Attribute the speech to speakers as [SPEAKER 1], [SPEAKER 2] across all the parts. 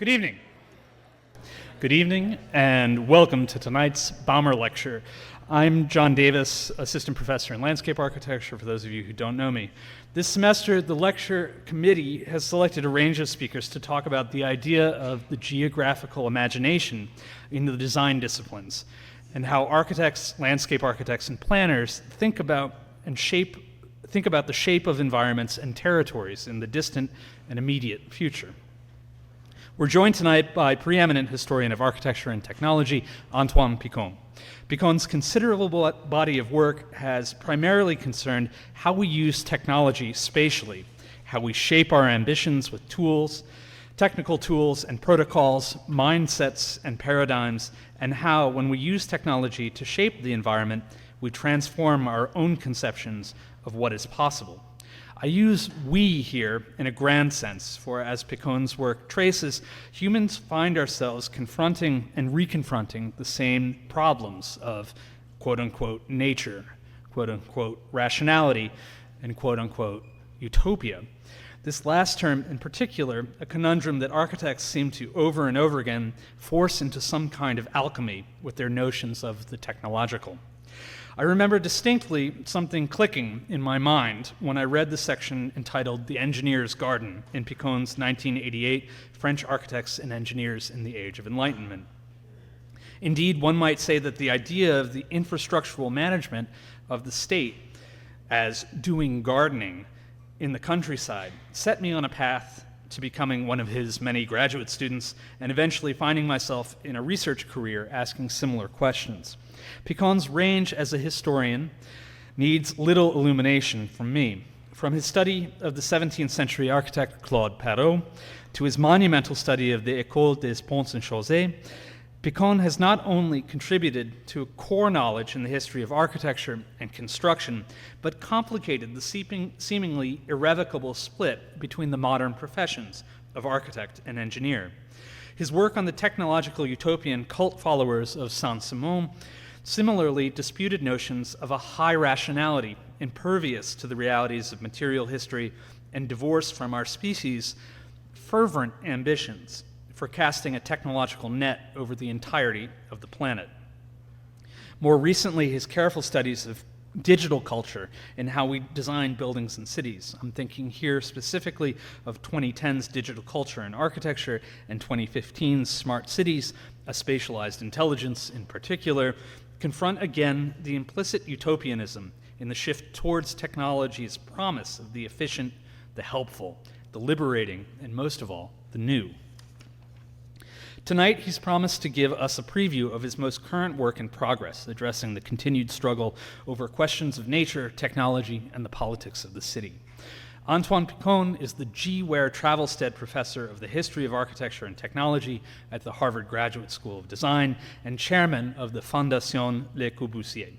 [SPEAKER 1] Good evening. Good evening, and welcome to tonight's Baumer lecture. I'm John Davis, Assistant Professor in Landscape Architecture, for those of you who don't know me. This semester, the lecture committee has selected a range of speakers to talk about the idea of the geographical imagination in the design disciplines, and how architects, landscape architects, and planners think about the shape of environments and territories in the distant and immediate future. We're joined tonight by preeminent historian of architecture and technology, Antoine Picon. Picon's considerable body of work has primarily concerned how we use technology spatially, how we shape our ambitions with tools, technical tools and protocols, mindsets and paradigms, and how, when we use technology to shape the environment, we transform our own conceptions of what is possible. I use we here in a grand sense, for as Picon's work traces, humans find ourselves confronting and reconfronting the same problems of quote-unquote nature, quote-unquote rationality, and quote-unquote utopia. This last term in particular, a conundrum that architects seem to over and over again force into some kind of alchemy with their notions of the technological. I remember distinctly something clicking in my mind when I read the section entitled The Engineer's Garden in Picon's 1988 French Architects and Engineers in the Age of Enlightenment. Indeed, one might say that the idea of the infrastructural management of the state as doing gardening in the countryside set me on a path to becoming one of his many graduate students and eventually finding myself in a research career asking similar questions. Picon's range as a historian needs little illumination from me. From his study of the 17th century architect Claude Perrault to his monumental study of the École des Ponts and Chaussées, Picon has not only contributed to a core knowledge in the history of architecture and construction, but complicated the seemingly irrevocable split between the modern professions of architect and engineer. His work on the technological utopian cult followers of Saint-Simoniens similarly disputed notions of a high rationality impervious to the realities of material history and divorced from our species' fervent ambitions for casting a technological net over the entirety of the planet. More recently, his careful studies of digital culture and how we design buildings and cities. I'm thinking here specifically of 2010's digital culture and architecture and 2015's smart cities, a spatialized intelligence in particular, confront again the implicit utopianism in the shift towards technology's promise of the efficient, the helpful, the liberating, and most of all, the new. Tonight, he's promised to give us a preview of his most current work in progress, addressing the continued struggle over questions of nature, technology, and the politics of the city. Antoine Picon is the Ware Travelstead Professor of the History of Architecture and Technology at the Harvard Graduate School of Design and chairman of the Fondation Le Corbusier.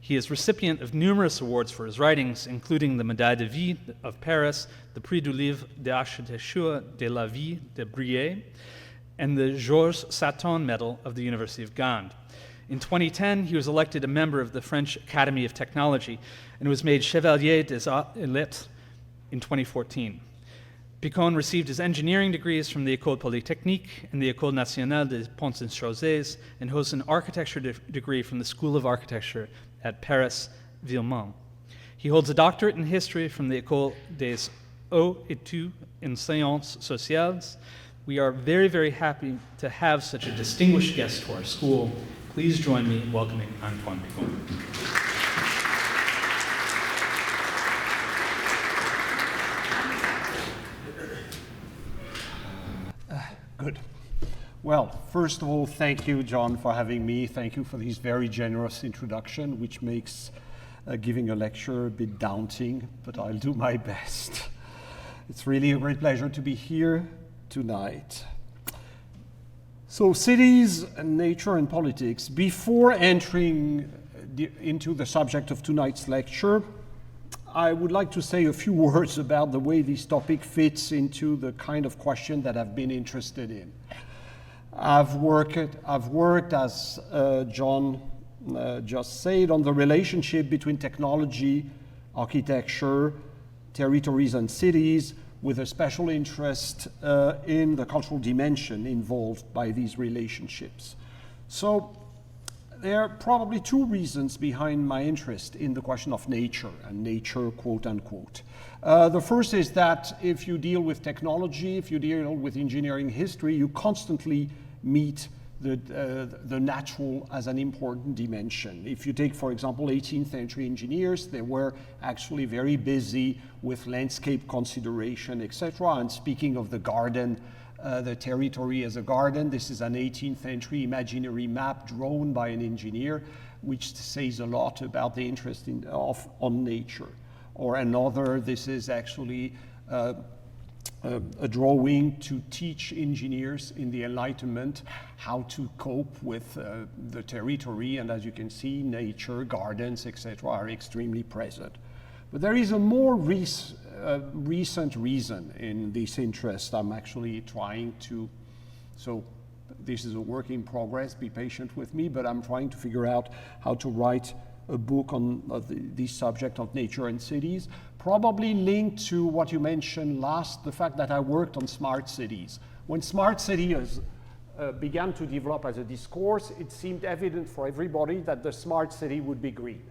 [SPEAKER 1] He is recipient of numerous awards for his writings, including the Médaille de Ville of Paris, the Prix du Livre d'Architecture de la Ville de Briey, and the Georges Saton Medal of the University of Gand. In 2010, he was elected a member of the French Academy of Technology and was made Chevalier des Arts et Lettres in 2014. Picon received his engineering degrees from the École Polytechnique and the École Nationale des Ponts et Chaussées and holds an architecture degree from the School of Architecture at Paris Ville. He holds a doctorate in history from the École des Hautes Études en Sciences Sociales. We are very, very happy to have such a distinguished guest to our school. Please join me in welcoming Antoine Picon.
[SPEAKER 2] Good. Well, first of all, thank you, John, for having me. Thank you for this very generous introduction, which makes giving a lecture a bit daunting, but I'll do my best. It's really a great pleasure to be here tonight. So, cities, and nature, and politics. Before entering into the subject of tonight's lecture, I would like to say a few words about the way this topic fits into the kind of question that I've been interested in. I've worked as John just said, on the relationship between technology, architecture, territories and cities, with a special interest in the cultural dimension involved by these relationships. So there are probably two reasons behind my interest in the question of nature, and nature, quote unquote. The first is that if you deal with technology, if you deal with engineering history, you constantly meet the natural as an important dimension. If you take, for example, 18th century engineers, they were actually very busy with landscape consideration, etc. And speaking of the garden, the territory as a garden, this is an 18th century imaginary map drawn by an engineer, which says a lot about the interest on nature. Or another, this is actually a drawing to teach engineers in the Enlightenment how to cope with the territory, and as you can see, nature, gardens, etc. are extremely present. But there is a more recent reason in this interest. I'm actually trying to, so this is a work in progress, be patient with me, but I'm trying to figure out how to write a book on the subject of nature and cities, probably linked to what you mentioned last, the fact that I worked on smart cities. When smart cities began to develop as a discourse, it seemed evident for everybody that the smart city would be green.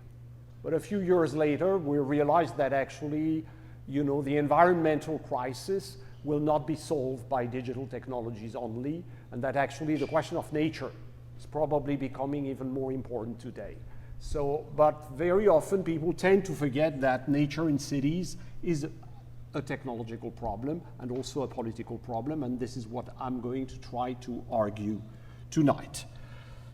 [SPEAKER 2] But a few years later, we realized that actually, the environmental crisis will not be solved by digital technologies only, and that actually the question of nature is probably becoming even more important today. So, but very often people tend to forget that nature in cities is a technological problem and also a political problem, and this is what I'm going to try to argue tonight.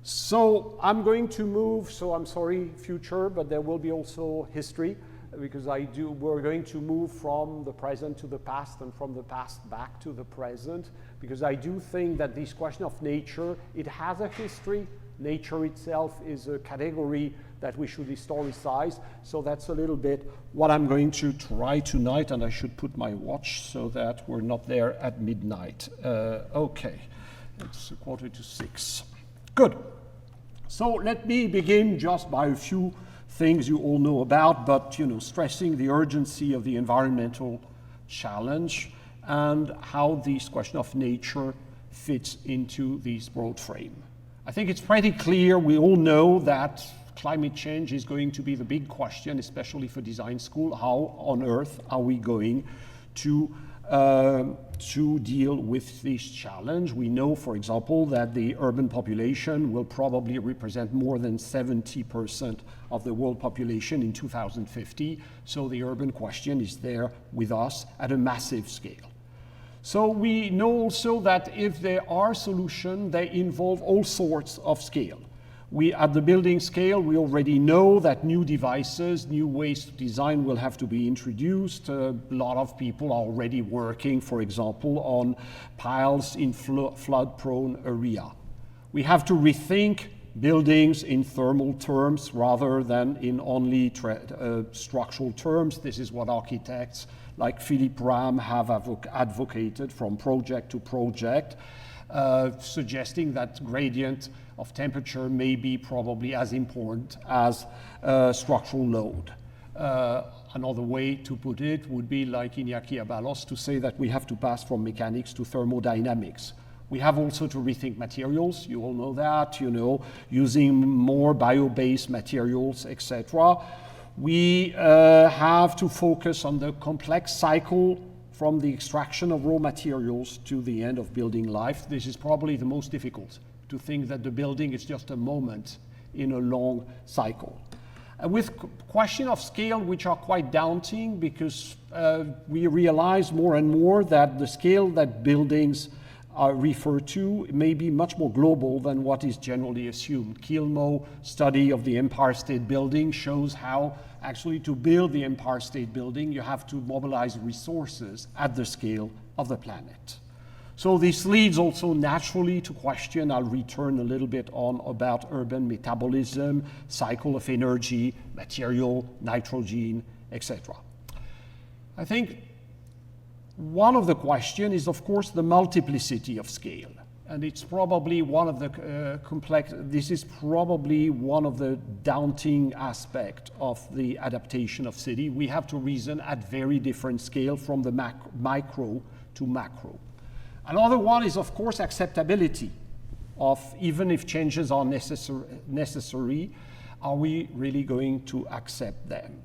[SPEAKER 2] So I'm going to move, so I'm sorry, future, but there will be also history, because we're going to move from the present to the past and from the past back to the present, because I do think that this question of nature, it has a history. Nature itself is a category that we should historicize. So that's a little bit what I'm going to try tonight, and I should put my watch so that we're not there at midnight. Okay, it's 5:45. Good. So let me begin just by a few things you all know about, but stressing the urgency of the environmental challenge and how this question of nature fits into this broad frame. I think it's pretty clear, we all know that climate change is going to be the big question, especially for design school. How on earth are we going to deal with this challenge? We know, for example, that the urban population will probably represent more than 70% of the world population in 2050. So the urban question is there with us at a massive scale. So we know also that if there are solutions, they involve all sorts of scale. At the building scale, we already know that new devices, new ways to design will have to be introduced. A lot of people are already working, for example, on piles in flood-prone area. We have to rethink buildings in thermal terms rather than in only structural terms. This is what architects like Philippe Ram have advocated from project to project, suggesting that gradient of temperature may be probably as important as structural load. Another way to put it would be like Iñaki Abalos to say that we have to pass from mechanics to thermodynamics. We have also to rethink materials, you all know that, using more bio-based materials, etc. We have to focus on the complex cycle from the extraction of raw materials to the end of building life. This is probably the most difficult, to think that the building is just a moment in a long cycle. With question of scale, which are quite daunting, because we realize more and more that the scale that buildings are referred to may be much more global than what is generally assumed. Kilmo study of the Empire State Building shows how actually to build the Empire State Building, you have to mobilize resources at the scale of the planet. So this leads also naturally to question, I'll return a little bit on about urban metabolism, cycle of energy, material, nitrogen, etc. I think one of the questions is, of course, the multiplicity of scale. and it's probably one of the this is probably one of the daunting aspects of the adaptation of city. We have to reason at very different scale from the micro to macro. Another one is, of course, acceptability of, even if changes are necessary, are we really going to accept them?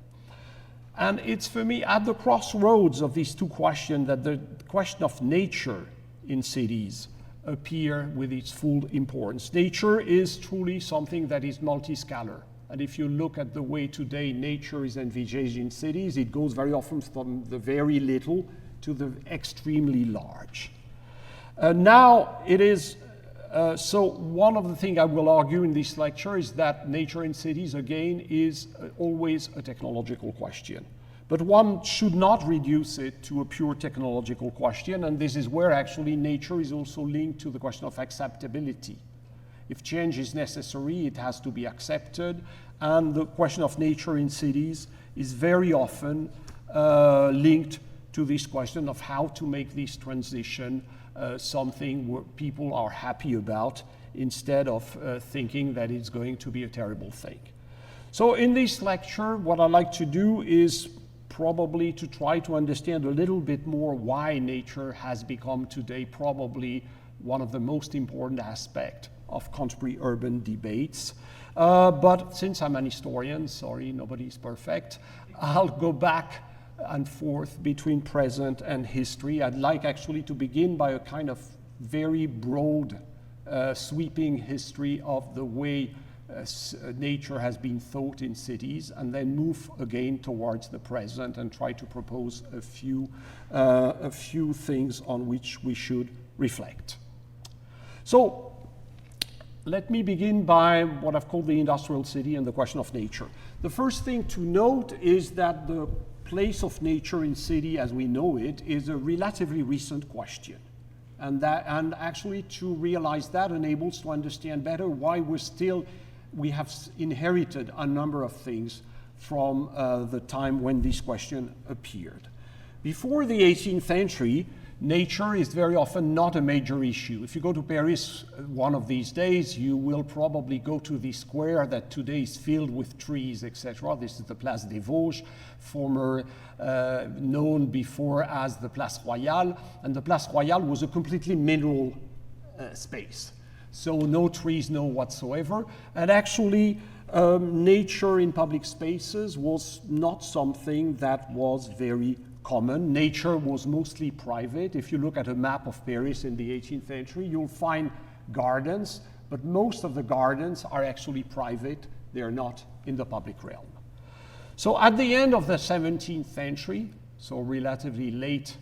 [SPEAKER 2] And it's, for me, at the crossroads of these two questions that the question of nature in cities appear with its full importance. Nature is truly something that is multiscalar. And if you look at the way today nature is envisaged in cities, it goes very often from the very little to the extremely large. Now it is, so one of the things I will argue in this lecture is that nature in cities, again, is always a technological question. But one should not reduce it to a pure technological question, and this is where actually nature is also linked to the question of acceptability. If change is necessary, it has to be accepted, and the question of nature in cities is very often linked to this question of how to make this transition something where people are happy about, instead of thinking that it's going to be a terrible thing. So in this lecture, what I'd like to do is probably to try to understand a little bit more why nature has become today probably one of the most important aspects of contemporary urban debates. But since I'm an historian, sorry, nobody's perfect, I'll go back and forth between present and history. I'd like actually to begin by a kind of very broad, sweeping history of the way nature has been thought in cities, and then move again towards the present and try to propose a few things on which we should reflect. So let me begin by what I've called the industrial city and the question of nature. The first thing to note is that the place of nature in city as we know it is a relatively recent question. And actually to realize that enables to understand better why we have inherited a number of things from the time when this question appeared. Before the 18th century, nature is very often not a major issue. If you go to Paris one of these days, you will probably go to the square that today is filled with trees, etc. This is the Place des Vosges, former known before as the Place Royale, and the Place Royale was a completely mineral space. So no trees, no whatsoever. And actually, nature in public spaces was not something that was very common. Nature was mostly private. If you look at a map of Paris in the 18th century, you'll find gardens, but most of the gardens are actually private. They are not in the public realm. So at the end of the 17th century, so relatively late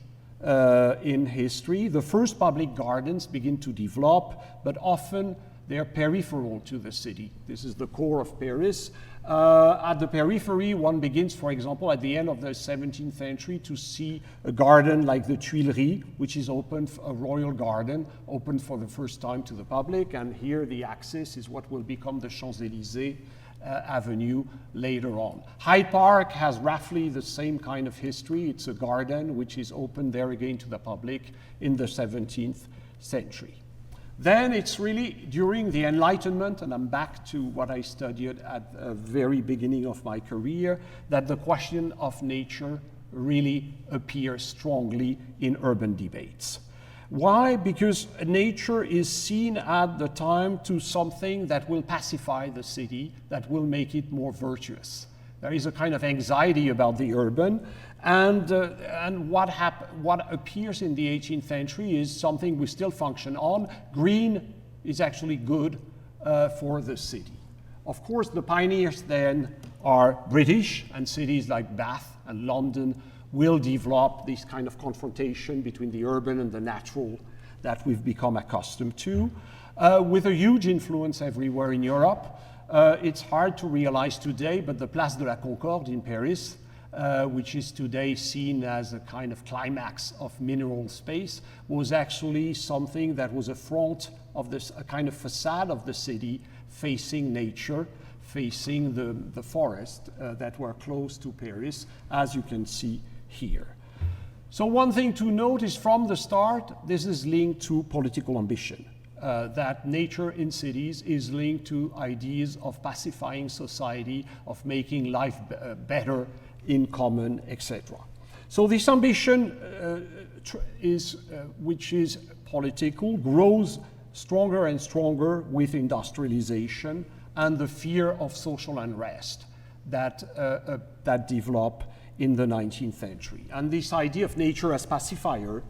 [SPEAKER 2] in history, the first public gardens begin to develop, but often they're peripheral to the city. This is the core of Paris. At the periphery, one begins, for example, at the end of the 17th century to see a garden like the Tuileries, which is open, a royal garden, open for the first time to the public. And here the axis is what will become the Champs-Élysées Avenue later on. Hyde Park has roughly the same kind of history. It's a garden which is open there again to the public in the 17th century. Then it's really during the Enlightenment, and I'm back to what I studied at the very beginning of my career, that the question of nature really appears strongly in urban debates. Why? Because nature is seen at the time to something that will pacify the city, that will make it more virtuous. There is a kind of anxiety about the urban, and what appears in the 18th century is something we still function on. Green is actually good for the city. Of course, the pioneers then are British, and cities like Bath and London will develop this kind of confrontation between the urban and the natural that we've become accustomed to, with a huge influence everywhere in Europe. It's hard to realize today, but the Place de la Concorde in Paris, which is today seen as a kind of climax of mineral space, was actually something that was a front of this, a kind of facade of the city facing nature, facing the forest that were close to Paris, as you can see here. So one thing to note is from the start, this is linked to political ambition. that nature in cities is linked to ideas of pacifying society, of making life better in common, etc. So this ambition which is political, grows stronger and stronger with industrialization and the fear of social unrest that develop in the 19th century. And this idea of nature as pacifier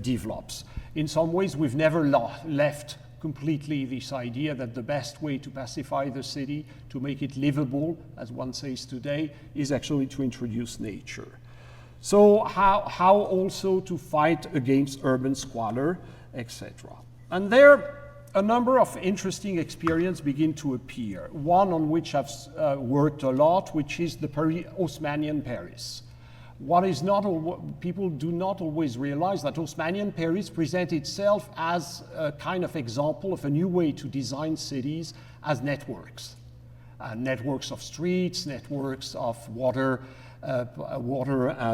[SPEAKER 2] develops. In some ways, we've never left completely this idea that the best way to pacify the city, to make it livable, as one says today, is actually to introduce nature. So how also to fight against urban squalor, etc. And there, a number of interesting experiences begin to appear. One on which I've worked a lot, which is the Haussmannian Paris. What is not, people do not always realize that Haussmannian Paris presents itself as a kind of example of a new way to design cities as networks. Networks of streets, networks of water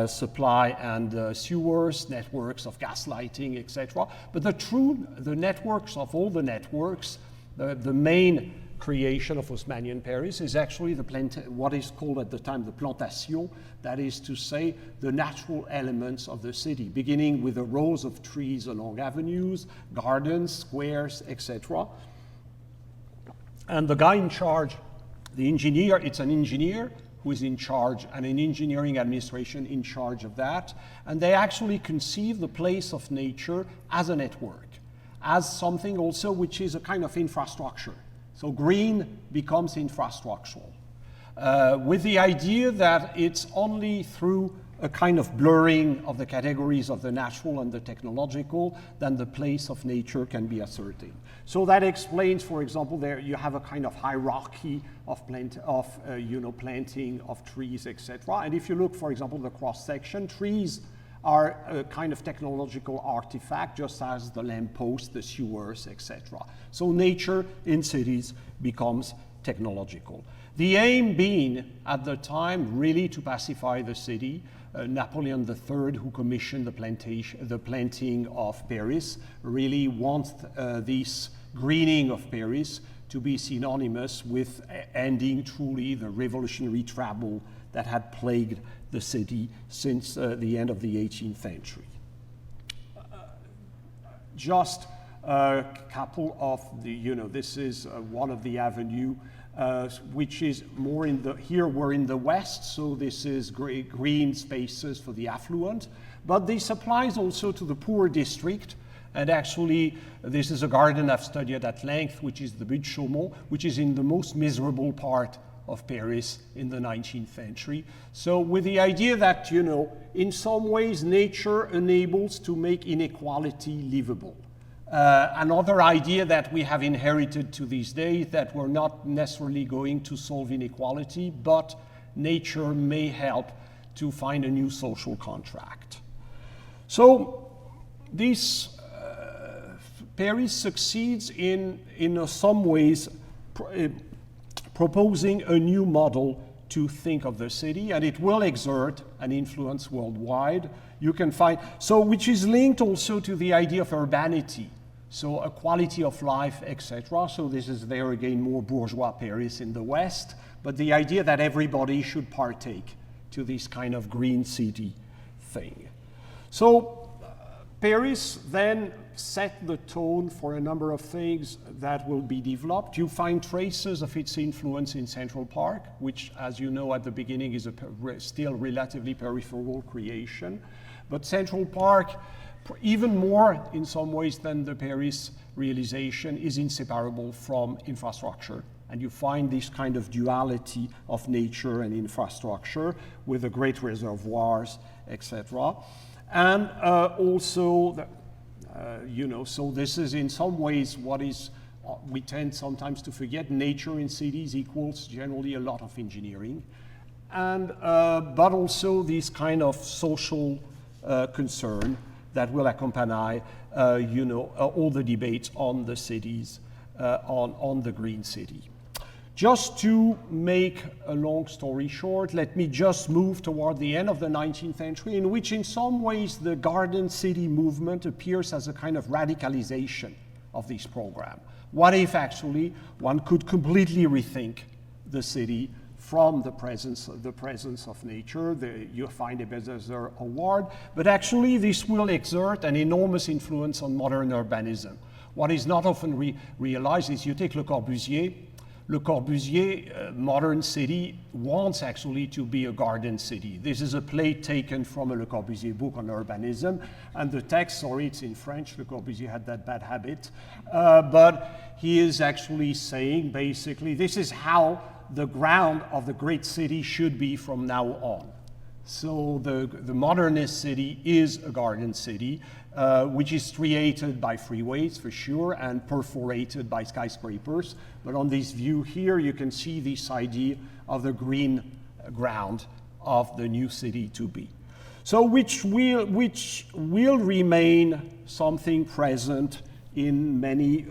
[SPEAKER 2] supply and sewers, networks of gas lighting, etc. But the networks of all the networks, the main creation of Haussmannian Paris is actually what is called at the time the plantation, that is to say the natural elements of the city, beginning with the rows of trees along avenues, gardens, squares, etc. And the guy in charge, the engineer, it's an engineer who is in charge, and an engineering administration in charge of that. And they actually conceive the place of nature as a network, as something also which is a kind of infrastructure. So green becomes infrastructural, with the idea that it's only through a kind of blurring of the categories of the natural and the technological that the place of nature can be ascertained. So that explains, for example, there you have a kind of hierarchy of planting of trees, etc. And if you look, for example, the cross-section, trees are a kind of technological artifact, just as the lamppost, the sewers, etc. So nature in cities becomes technological. The aim being, at the time, really to pacify the city. Napoleon III, who commissioned the planting of Paris, really wants this greening of Paris to be synonymous with ending truly the revolutionary trouble that had plagued the city since the end of the 18th century. Just a couple of this is one of the avenue, which is more here we're in the west, so this is green spaces for the affluent, but this applies also to the poor district. And actually, this is a garden I've studied at length, which is the Butte Chaumont, which is in the most miserable part of Paris in the 19th century. So with the idea that, in some ways nature enables to make inequality livable. Another idea that we have inherited to these days, that we're not necessarily going to solve inequality, but nature may help to find a new social contract. So this Paris succeeds in some ways proposing a new model to think of the city, and it will exert an influence worldwide. You can find, which is linked also to the idea of urbanity, so a quality of life, etc. So this is there again more bourgeois Paris in the West, but the idea that everybody should partake to this kind of green city thing. So Paris then set the tone for a number of things that will be developed. You find traces of its influence in Central Park, which, as you know, at the beginning is still relatively peripheral creation. But Central Park, even more in some ways than the Paris realization, is inseparable from infrastructure. And you find this kind of duality of nature and infrastructure with the great reservoirs, etc. And also, so this is in some ways what is, we tend sometimes to forget, nature in cities equals generally a lot of engineering. And, but also this kind of social concern that will accompany, all the debates on the cities, on the green city. Just to make a long story short, let me just move toward the end of the 19th century, in which in some ways the garden city movement appears as a kind of radicalization of this program. What if actually one could completely rethink the city from the presence of nature? You find a Bezier Award, but actually this will exert an enormous influence on modern urbanism. What is not often realized is you take Le Corbusier, modern city, wants actually to be a garden city. This is a plate taken from a Le Corbusier book on urbanism, and the text, sorry, it's in French, Le Corbusier had that bad habit, but he is actually saying, basically, this is how the ground of the great city should be from now on. So the modernist city is a garden city, which is striated by freeways for sure and perforated by skyscrapers. But on this view here, you can see this idea of the green ground of the new city to be. So which will remain something present in many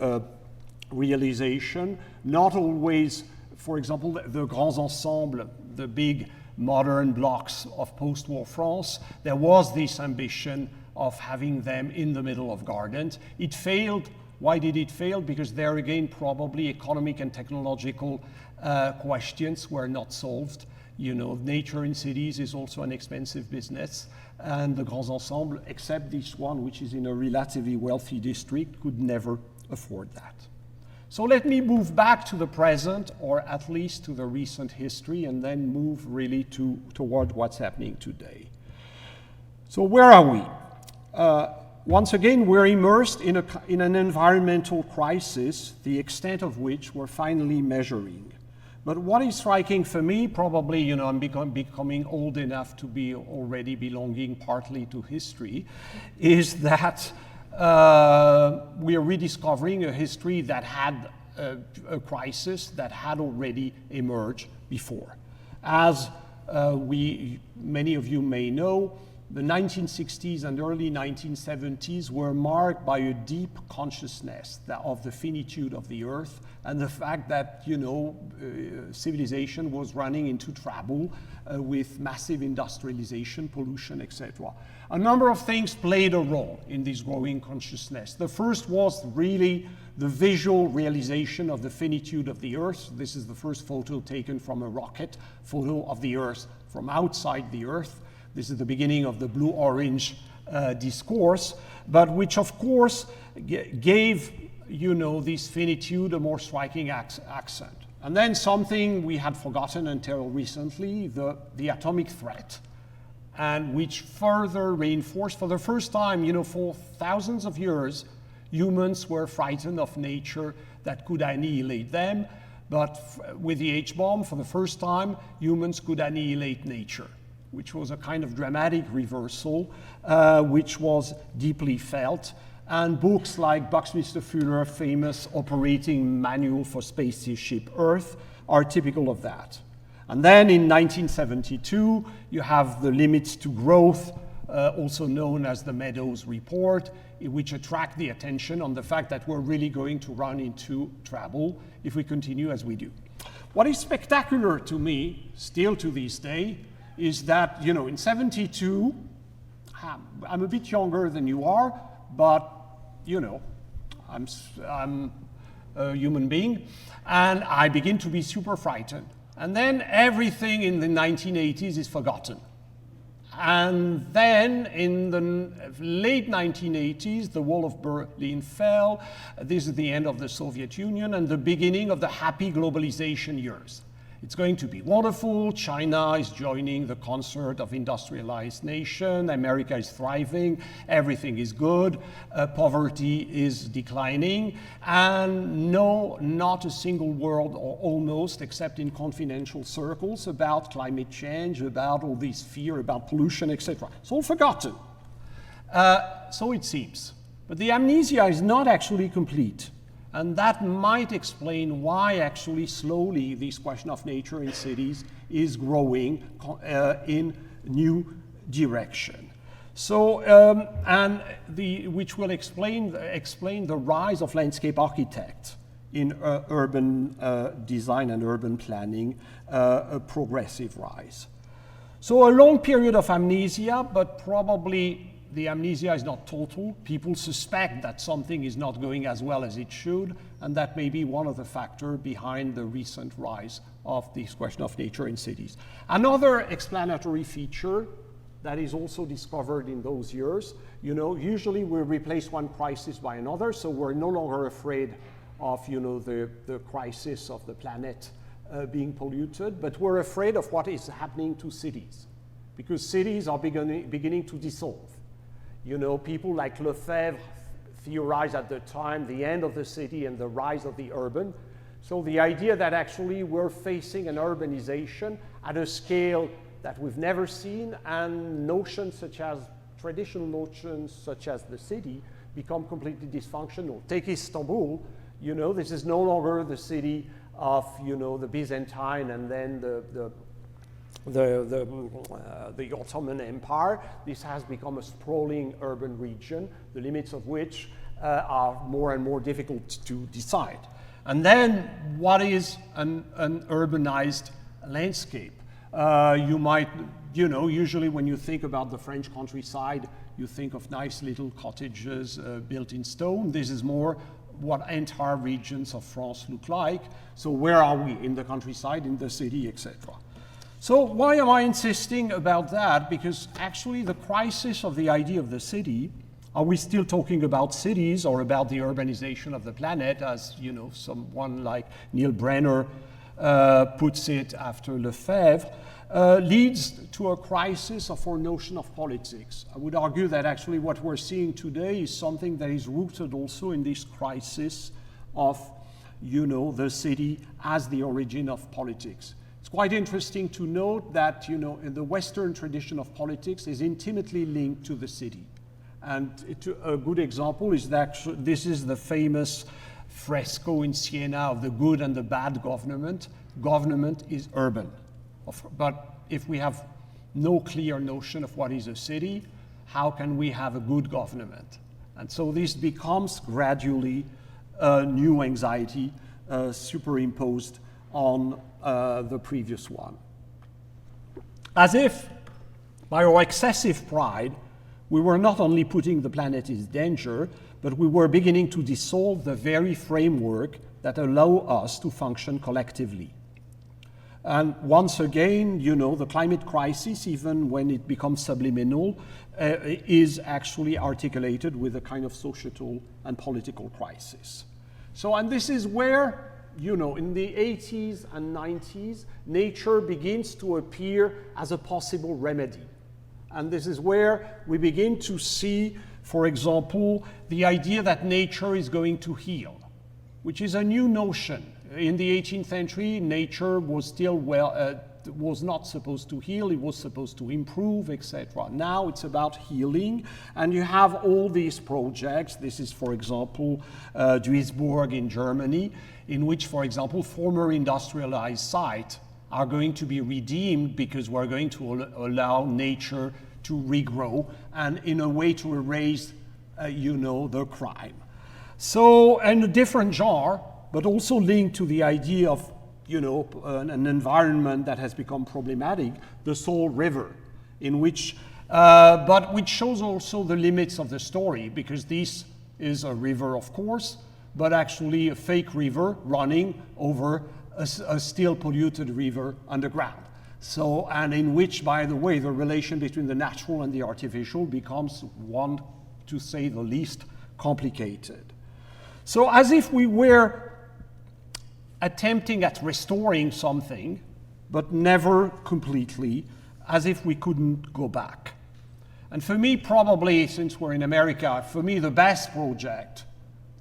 [SPEAKER 2] realization, not always, for example, the grands ensembles, the big modern blocks of post-war France. There was this ambition of having them in the middle of gardens. It failed. Why did it fail? Because there again, probably economic and technological questions were not solved. You know, nature in cities is also an expensive business, and the grands ensembles, except this one, which is in a relatively wealthy district, could never afford that. So let me move back to the present, or at least to the recent history, and then move really toward what's happening today. So where are we? Once again, we're immersed in an environmental crisis, the extent of which we're finally measuring. But what is striking for me, probably, you know, I'm becoming old enough to be already belonging partly to history, is that we are rediscovering a history that had a crisis that had already emerged before. As many of you may know, the 1960s and early 1970s were marked by a deep consciousness of the finitude of the earth and the fact that, you know, civilization was running into trouble with massive industrialization, pollution, etc. A number of things played a role in this growing consciousness. The first was really the visual realization of the finitude of the earth. This is the first photo taken from a rocket, photo of the earth from outside the earth. This is the beginning of the blue-orange discourse, but which of course gave, you know, this finitude a more striking accent. And then something we had forgotten until recently, the atomic threat, and which further reinforced for the first time, you know, for thousands of years, humans were frightened of nature that could annihilate them, but with the H-bomb, for the first time, humans could annihilate nature, which was a kind of dramatic reversal, which was deeply felt. And books like Buckminster Fuller's famous operating manual for spaceship Earth are typical of that. And then in 1972, you have the limits to growth, also known as the Meadows Report, which attract the attention on the fact that we're really going to run into trouble if we continue as we do. What is spectacular to me, still to this day, is that, you know, in 72, I'm a bit younger than you are, but, you know, I'm a human being, and I begin to be super frightened. And then everything in the 1980s is forgotten. And then in the late 1980s, the wall of Berlin fell. This is the end of the Soviet Union and the beginning of the happy globalization years. It's going to be wonderful. China is joining the concert of industrialized nations. America is thriving. Everything is good. Poverty is declining. And no, not a single word, or almost, except in confidential circles, about climate change, about all this fear, about pollution, etc. It's all forgotten. So it seems. But the amnesia is not actually complete. And that might explain why actually slowly this question of nature in cities is growing in new direction. So, which will explain the rise of landscape architects in urban design and urban planning, a progressive rise. So a long period of amnesia, but probably the amnesia is not total. People suspect that something is not going as well as it should, and that may be one of the factors behind the recent rise of this question of nature in cities. Another explanatory feature that is also discovered in those years, usually we replace one crisis by another, so we're no longer afraid of, the crisis of the planet being polluted, but we're afraid of what is happening to cities, because cities are beginning to dissolve. People like Lefebvre theorized at the time the end of the city and the rise of the urban. So the idea that actually we're facing an urbanization at a scale that we've never seen, and traditional notions such as the city become completely dysfunctional. Take Istanbul, this is no longer the city of, the Byzantine and then the Ottoman Empire. This has become a sprawling urban region, the limits of which are more and more difficult to decide. And then what is an urbanized landscape? You might, usually when you think about the French countryside, you think of nice little cottages built in stone. This is more what entire regions of France look like. So where are we? In the countryside, in the city, etc. So why am I insisting about that? Because actually the crisis of the idea of the city, are we still talking about cities or about the urbanization of the planet, as someone like Neil Brenner puts it after Lefebvre, leads to a crisis of our notion of politics. I would argue that actually what we're seeing today is something that is rooted also in this crisis of, the city as the origin of politics. It's quite interesting to note that, in the Western tradition of politics is intimately linked to the city. And a good example is that this is the famous fresco in Siena of the good and the bad government. Government is urban. But if we have no clear notion of what is a city, how can we have a good government? And so this becomes gradually a new anxiety superimposed on the previous one. As if, by our excessive pride, we were not only putting the planet in danger, but we were beginning to dissolve the very framework that allow us to function collectively. And once again, the climate crisis, even when it becomes subliminal, is actually articulated with a kind of societal and political crisis. So, and this is where, in the 80s and 90s, nature begins to appear as a possible remedy. And this is where we begin to see, for example, the idea that nature is going to heal, which is a new notion. In the 18th century, nature was still was not supposed to heal, it was supposed to improve, etc. Now it's about healing, and you have all these projects. This is, for example, Duisburg in Germany, in which, for example, former industrialized sites are going to be redeemed because we're going to allow nature to regrow and in a way to erase, the crime. So, in a different genre, but also linked to the idea of, an environment that has become problematic, the Soul River, in which, but which shows also the limits of the story, because this is a river, of course, but actually a fake river running over a still polluted river underground. So, and in which, by the way, the relation between the natural and the artificial becomes one, to say the least, complicated. So as if we were attempting at restoring something, but never completely, as if we couldn't go back. And for me, probably, since we're in America, for me the best project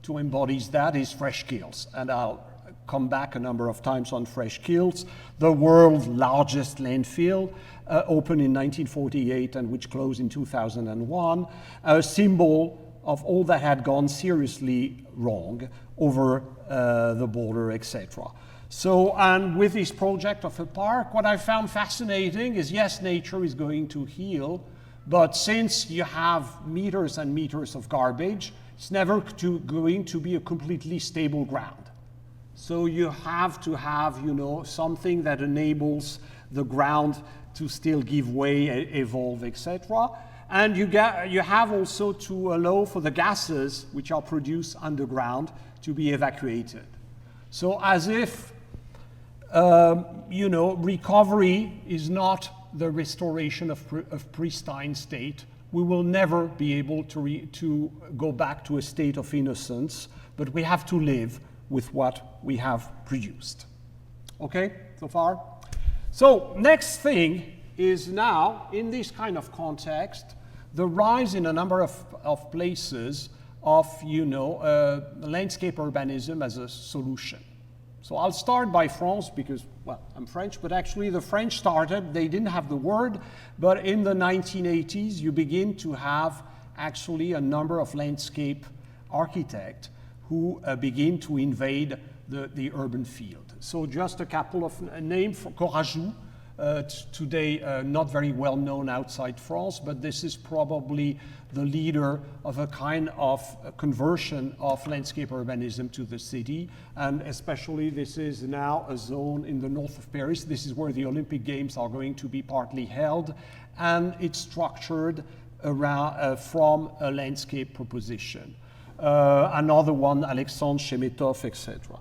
[SPEAKER 2] to embody that is Fresh Kills. And I'll come back a number of times on Fresh Kills, the world's largest landfill, opened in 1948 and which closed in 2001, a symbol of all that had gone seriously wrong over the border, etc. So, and with this project of a park, what I found fascinating is, yes, nature is going to heal, but since you have meters and meters of garbage, it's never going to be a completely stable ground. So you have to have, something that enables the ground to still give way, evolve, etc. And you have also to allow for the gases which are produced underground to be evacuated. So as if, recovery is not the restoration of pristine state. We will never be able to go back to a state of innocence, but we have to live with what we have produced. Okay, so far? So next thing is now, in this kind of context, the rise in a number of places of, landscape urbanism as a solution. So I'll start by France because, well, I'm French, but actually the French started, they didn't have the word, but in the 1980s, you begin to have actually a number of landscape architects who begin to invade the urban field. So just a couple of names for Corajou, today not very well known outside France, but this is probably the leader of a kind of conversion of landscape urbanism to the city, and especially this is now a zone in the north of Paris. This is where the Olympic Games are going to be partly held, and it's structured around, from a landscape proposition. Another one, Alexandre Shemetov, etc.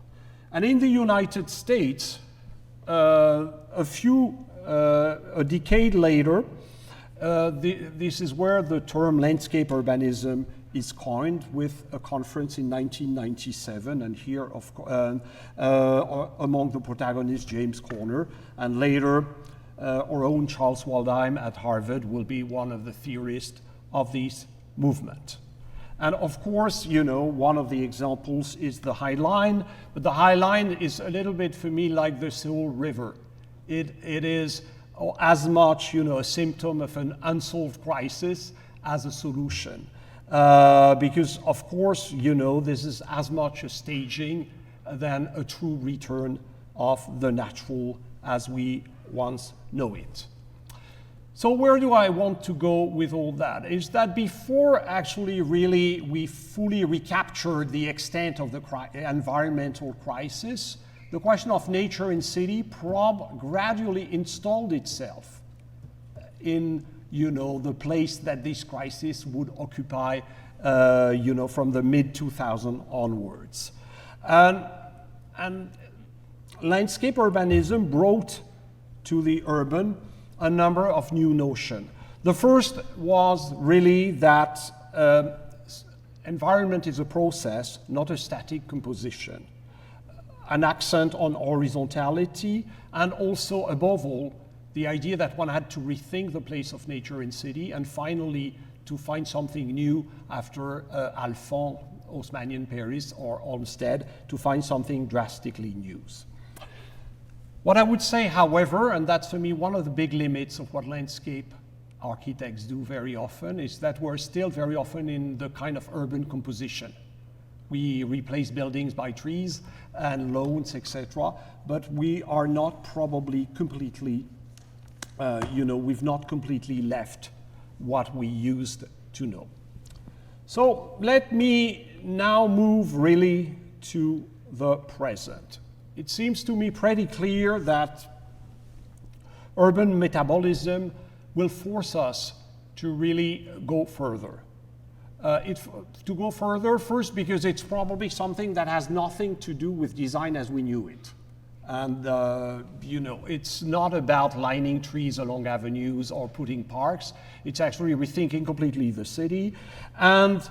[SPEAKER 2] And in the United States, a decade later, this is where the term landscape urbanism is coined with a conference in 1997, and here among the protagonists James Corner, and later our own Charles Waldheim at Harvard will be one of the theorists of this movement. And of course, one of the examples is the High Line, but the High Line is a little bit for me like the Seoul River. It is as much, a symptom of an unsolved crisis as a solution. Because of course, this is as much a staging than a true return of the natural as we once know it. So where do I want to go with all that? Is that before actually really we fully recaptured the extent of the environmental crisis, the question of nature in city gradually installed itself in, the place that this crisis would occupy, from the mid-2000s onwards. And landscape urbanism brought to the urban a number of new notions. The first was really that environment is a process, not a static composition. An accent on horizontality, and also, above all, the idea that one had to rethink the place of nature in city, and finally, to find something new after Alphand, Haussmannian Paris, or Olmsted, to find something drastically new. What I would say, however, and that's for me one of the big limits of what landscape architects do very often, is that we're still very often in the kind of urban composition. We replace buildings by trees and lawns, etc., but we are not probably completely, we've not completely left what we used to know. So let me now move really to the present. It seems to me pretty clear that urban metabolism will force us to really go further. To go further, first because it's probably something that has nothing to do with design as we knew it. And, it's not about lining trees along avenues or putting parks. It's actually rethinking completely the city. And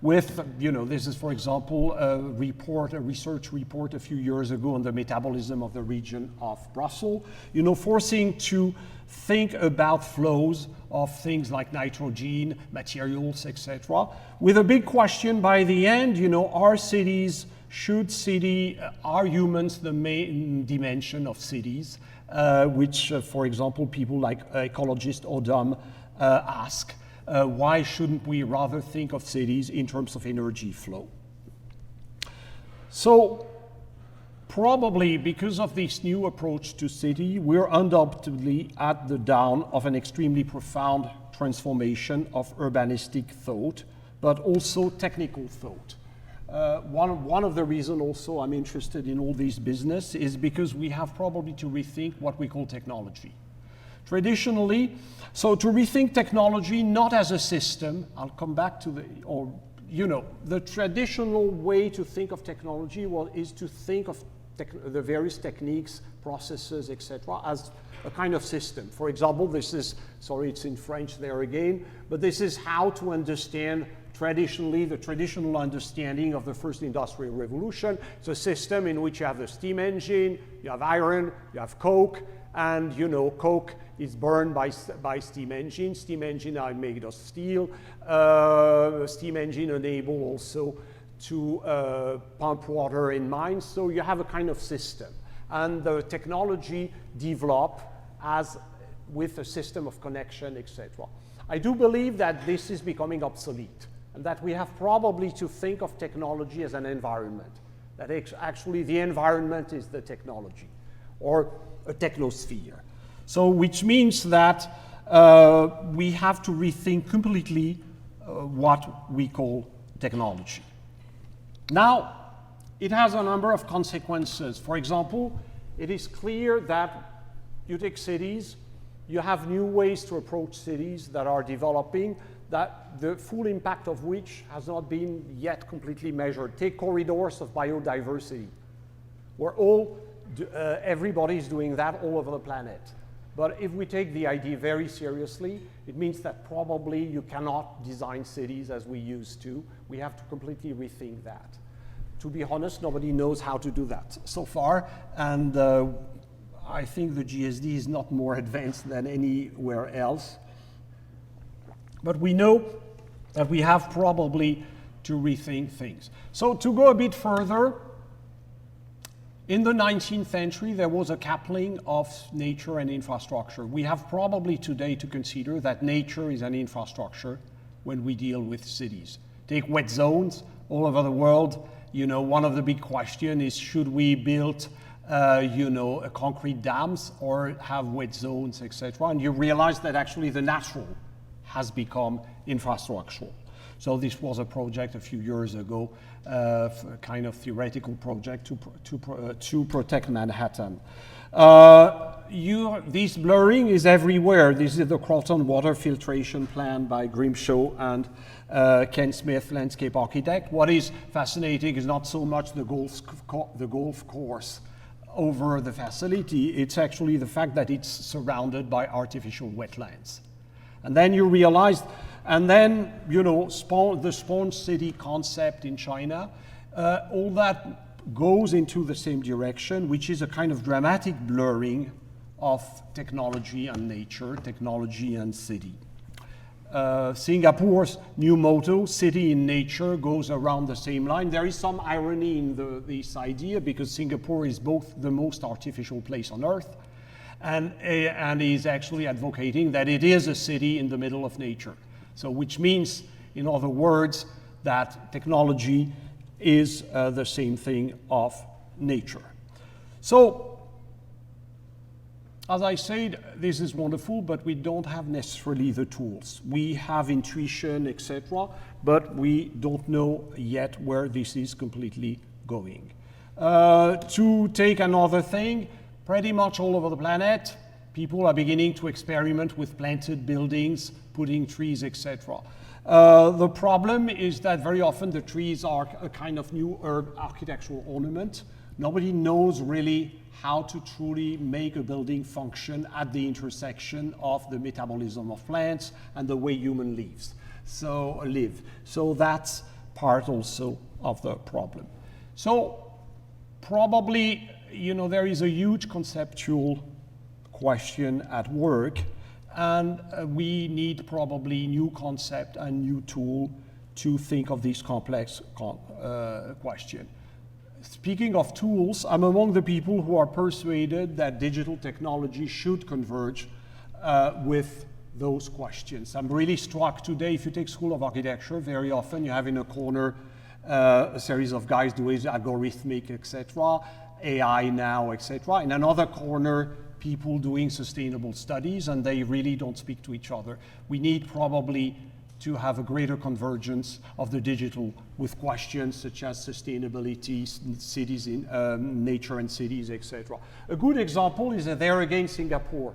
[SPEAKER 2] with, this is, for example, a research report a few years ago on the metabolism of the region of Brussels, forcing to think about flows of things like nitrogen, materials, etc., with a big question by the end, are humans the main dimension of cities, which, for example, people like ecologist Odom ask. Why shouldn't we rather think of cities in terms of energy flow? So probably because of this new approach to city, we're undoubtedly at the dawn of an extremely profound transformation of urbanistic thought, but also technical thought. One of the reasons also I'm interested in all this business is because we have probably to rethink what we call technology. Traditionally, So to rethink technology not as a system, I'll come back to the traditional way to think of technology is to think of the various techniques, processes, etc., as a kind of system. For example, this is, sorry, it's in French there again, but this is how to understand traditionally, the traditional understanding of the first industrial revolution. It's a system in which you have the steam engine, you have iron, you have coke, and coke is burned by steam engine. Steam engine are made of steel. Steam engine enable also to pump water in mines. So you have a kind of system. And the technology develop as with a system of connection, etc. I do believe that this is becoming obsolete, and that we have probably to think of technology as an environment, that actually the environment is the technology, or a technosphere. So which means that we have to rethink completely what we call technology. Now, it has a number of consequences. For example, it is clear that you take cities, you have new ways to approach cities that are developing, that the full impact of which has not been yet completely measured. Take corridors of biodiversity, where everybody is doing that all over the planet. But if we take the idea very seriously, it means that probably you cannot design cities as we used to. We have to completely rethink that. To be honest, nobody knows how to do that so far, and I think the GSD is not more advanced than anywhere else. But we know that we have probably to rethink things. So to go a bit further, in the 19th century, there was a coupling of nature and infrastructure. We have probably today to consider that nature is an infrastructure when we deal with cities. Take wet zones all over the world. One of the big questions is, should we build concrete dams or have wet zones, etc.? And you realize that actually the natural has become infrastructural. So this was a project a few years ago, a kind of theoretical project to protect Manhattan. This blurring is everywhere. This is the Croton water filtration plan by Grimshaw and Ken Smith, landscape architect. What is fascinating is not so much the golf course over the facility, it's actually the fact that it's surrounded by artificial wetlands. And then you realize, and then, the sponge city concept in China, all that goes into the same direction, which is a kind of dramatic blurring of technology and nature, technology and city. Singapore's new motto, city in nature, goes around the same line. There is some irony in this idea, because Singapore is both the most artificial place on earth, and is actually advocating that it is a city in the middle of nature. So which means, in other words, that technology is the same thing of nature. So, as I said, this is wonderful, but we don't have necessarily the tools. We have intuition, etc., but we don't know yet where this is completely going. To take another thing, pretty much all over the planet, people are beginning to experiment with planted buildings, putting trees, etc. The problem is that very often the trees are a kind of new architectural ornament. Nobody knows really how to truly make a building function at the intersection of the metabolism of plants and the way humans live. So that's part also of the problem. So probably, there is a huge conceptual question at work, and we need probably new concept and new tool to think of this complex question. Speaking of tools, I'm among the people who are persuaded that digital technology should converge with those questions. I'm really struck today, if you take School of Architecture, very often you have in a corner a series of guys doing algorithmic, etc., AI now, etc. In another corner, people doing sustainable studies, and they really don't speak to each other. We need probably to have a greater convergence of the digital with questions such as sustainability, cities in nature and cities, etc. A good example is there again Singapore.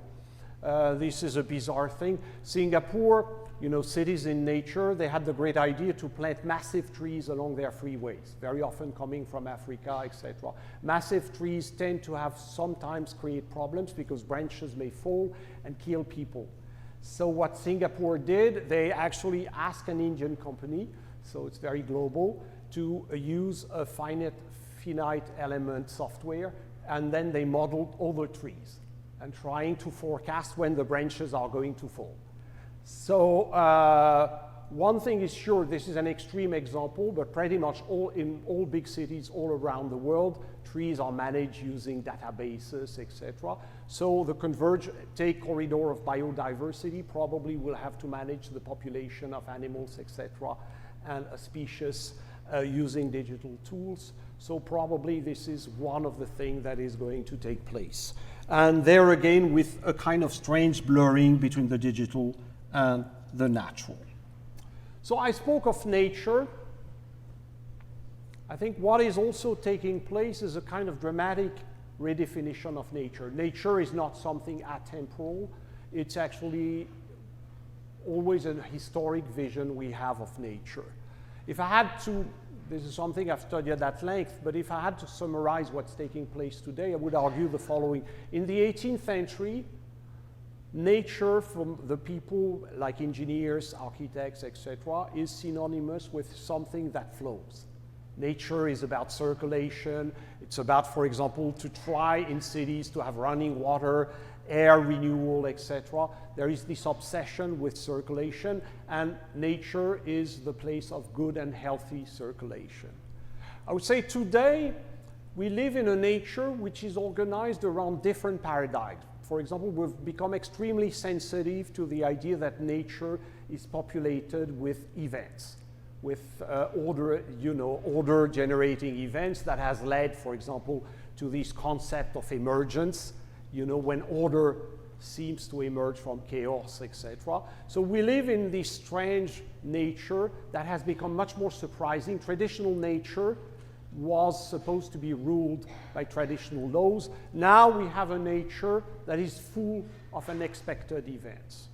[SPEAKER 2] This is a bizarre thing. Singapore, you know, cities in nature, they had the great idea to plant massive trees along their freeways, very often coming from Africa, etc. Massive trees tend to have sometimes create problems because branches may fall and kill people. So what Singapore did, they actually asked an Indian company, so it's very global, to use a finite element software, and then they modeled all the trees and trying to forecast when the branches are going to fall. So one thing is sure, this is an extreme example, but pretty much in all big cities all around the world, trees are managed using databases, etc. So the take corridor of biodiversity probably will have to manage the population of animals, etc., and a species using digital tools. So probably this is one of the things that is going to take place. And there again, with a kind of strange blurring between the digital and the natural. So I spoke of nature. I think what is also taking place is a kind of dramatic redefinition of nature. Nature is not something atemporal. It's actually always a historic vision we have of nature. If I had to, this is something I've studied at length, but if I had to summarize what's taking place today, I would argue the following. In the 18th century, nature from the people like engineers, architects, etc., is synonymous with something that flows. Nature is about circulation. It's about, for example, to try in cities to have running water, air renewal, etc. There is this obsession with circulation, and nature is the place of good and healthy circulation. I would say today we live in a nature which is organized around different paradigms. For example, we've become extremely sensitive to the idea that nature is populated with events, with order-generating events that has led, for example, to this concept of emergence, when order seems to emerge from chaos, etc. So we live in this strange nature that has become much more surprising. Traditional nature was supposed to be ruled by traditional laws. Now we have a nature that is full of unexpected events.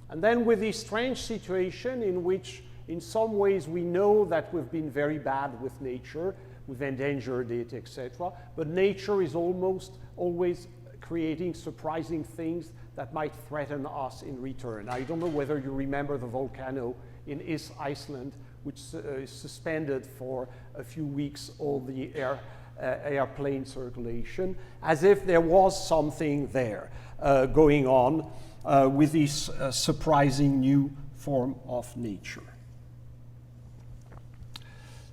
[SPEAKER 2] And then with this strange situation in which in some ways we know that we've been very bad with nature, we've endangered it, etc. But nature is almost always creating surprising things that might threaten us in return. I don't know whether you remember the volcano in East Iceland, which is suspended for a few weeks all the airplane circulation, as if there was something there going on with this surprising new form of nature.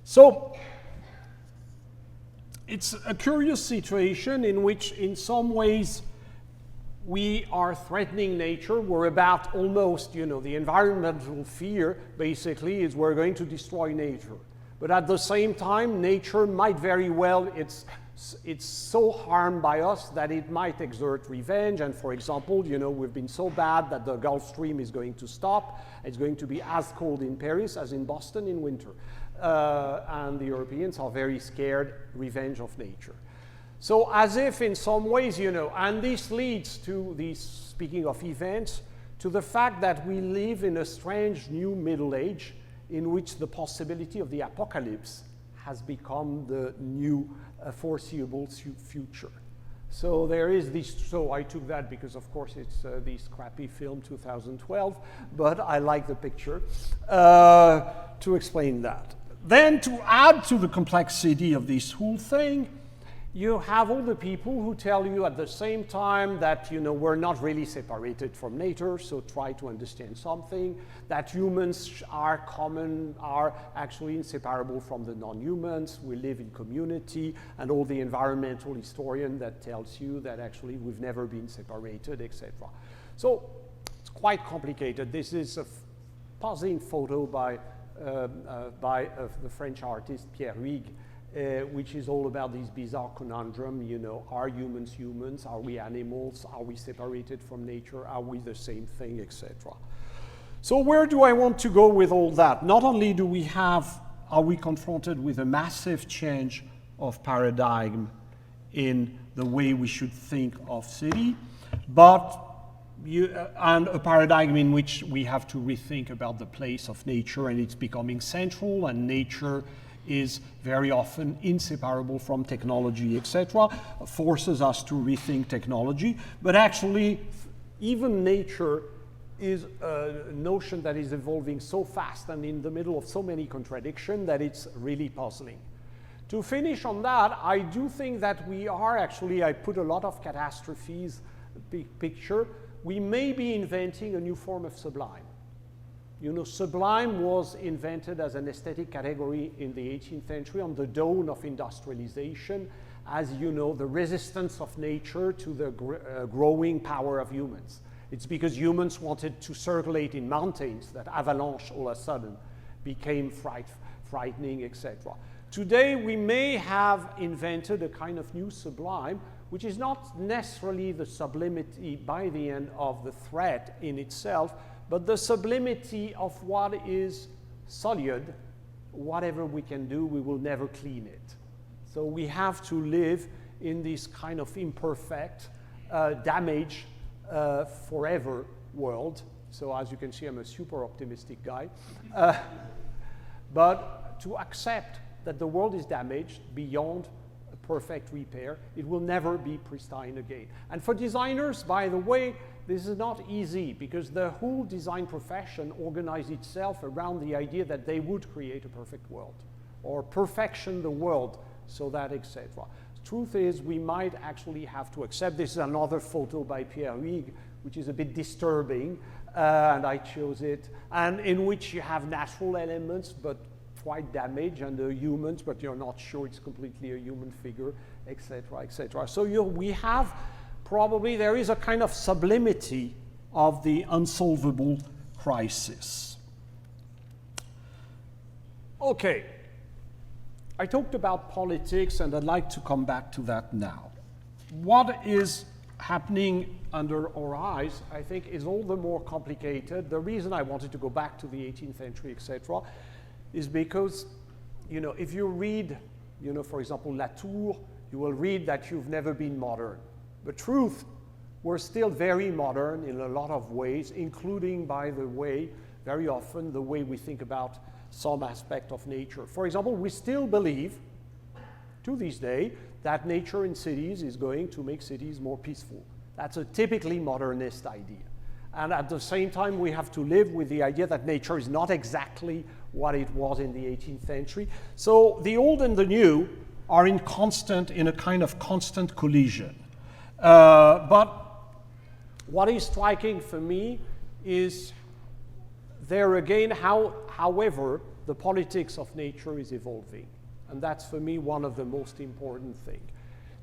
[SPEAKER 2] So it's a curious situation in which in some ways we are threatening nature. We're about almost, the environmental fear basically is we're going to destroy nature. But at the same time, nature might very well, it's so harmed by us that it might exert revenge. And for example, we've been so bad that the Gulf Stream is going to stop. It's going to be as cold in Paris as in Boston in winter. And the Europeans are very scared, revenge of nature. So as if in some ways, and this leads to these, speaking of events, to the fact that we live in a strange new Middle Age in which the possibility of the apocalypse has become the new foreseeable future. So there is this, so I took that because of course it's this crappy film 2012, but I like the picture to explain that. Then to add to the complexity of this whole thing, you have all the people who tell you at the same time that, we're not really separated from nature, so try to understand something, that humans are actually inseparable from the non-humans, we live in community, and all the environmental historian that tells you that actually we've never been separated, etc. So it's quite complicated. This is a puzzling photo by the French artist Pierre Huyghe, which is all about this bizarre conundrum, are humans humans? Are we animals? Are we separated from nature? Are we the same thing, etc.? So where do I want to go with all that? Not only are we confronted with a massive change of paradigm in the way we should think of city, but and a paradigm in which we have to rethink about the place of nature, and it's becoming central, and nature is very often inseparable from technology, etc., forces us to rethink technology. But actually, even nature is a notion that is evolving so fast and in the middle of so many contradictions that it's really puzzling. To finish on that, I do think that we are actually, I put a lot of catastrophes picture, we may be inventing a new form of sublime. You know, sublime was invented as an aesthetic category in the 18th century on the dawn of industrialization, as you know, the resistance of nature to the growing power of humans. It's because humans wanted to circulate in mountains that avalanche all of a sudden became frightening, etc. Today, we may have invented a kind of new sublime, which is not necessarily the sublimity by the end of the threat in itself, but the sublimity of what is solid. Whatever we can do, we will never clean it. So we have to live in this kind of imperfect, damaged, forever world. So as you can see, I'm a super optimistic guy. But to accept that the world is damaged beyond perfect repair, it will never be pristine again. And for designers, by the way, this is not easy because the whole design profession organized itself around the idea that they would create a perfect world or perfection the world so that, etc. Truth is, we might actually have to accept, this is another photo by Pierre Huyghe, which is a bit disturbing, and I chose it, and in which you have natural elements, but quite damaged, and the humans, but you're not sure it's completely a human figure, etc., etc. So we have probably, there is a kind of sublimity of the unsolvable crisis. Okay, I talked about politics, and I'd like to come back to that now. What is happening under our eyes, I think, is all the more complicated. The reason I wanted to go back to the 18th century, etc., is because, you know, if you read, you know, for example, Latour, you will read that you've never been modern. But truth, we're still very modern in a lot of ways, including, by the way, very often the way we think about some aspect of nature. For example, we still believe, to this day, that nature in cities is going to make cities more peaceful. That's a typically modernist idea. And at the same time, we have to live with the idea that nature is not exactly what it was in the 18th century. So the old and the new are in a kind of constant collision. But what is striking for me is there again however, the politics of nature is evolving. And that's for me one of the most important things.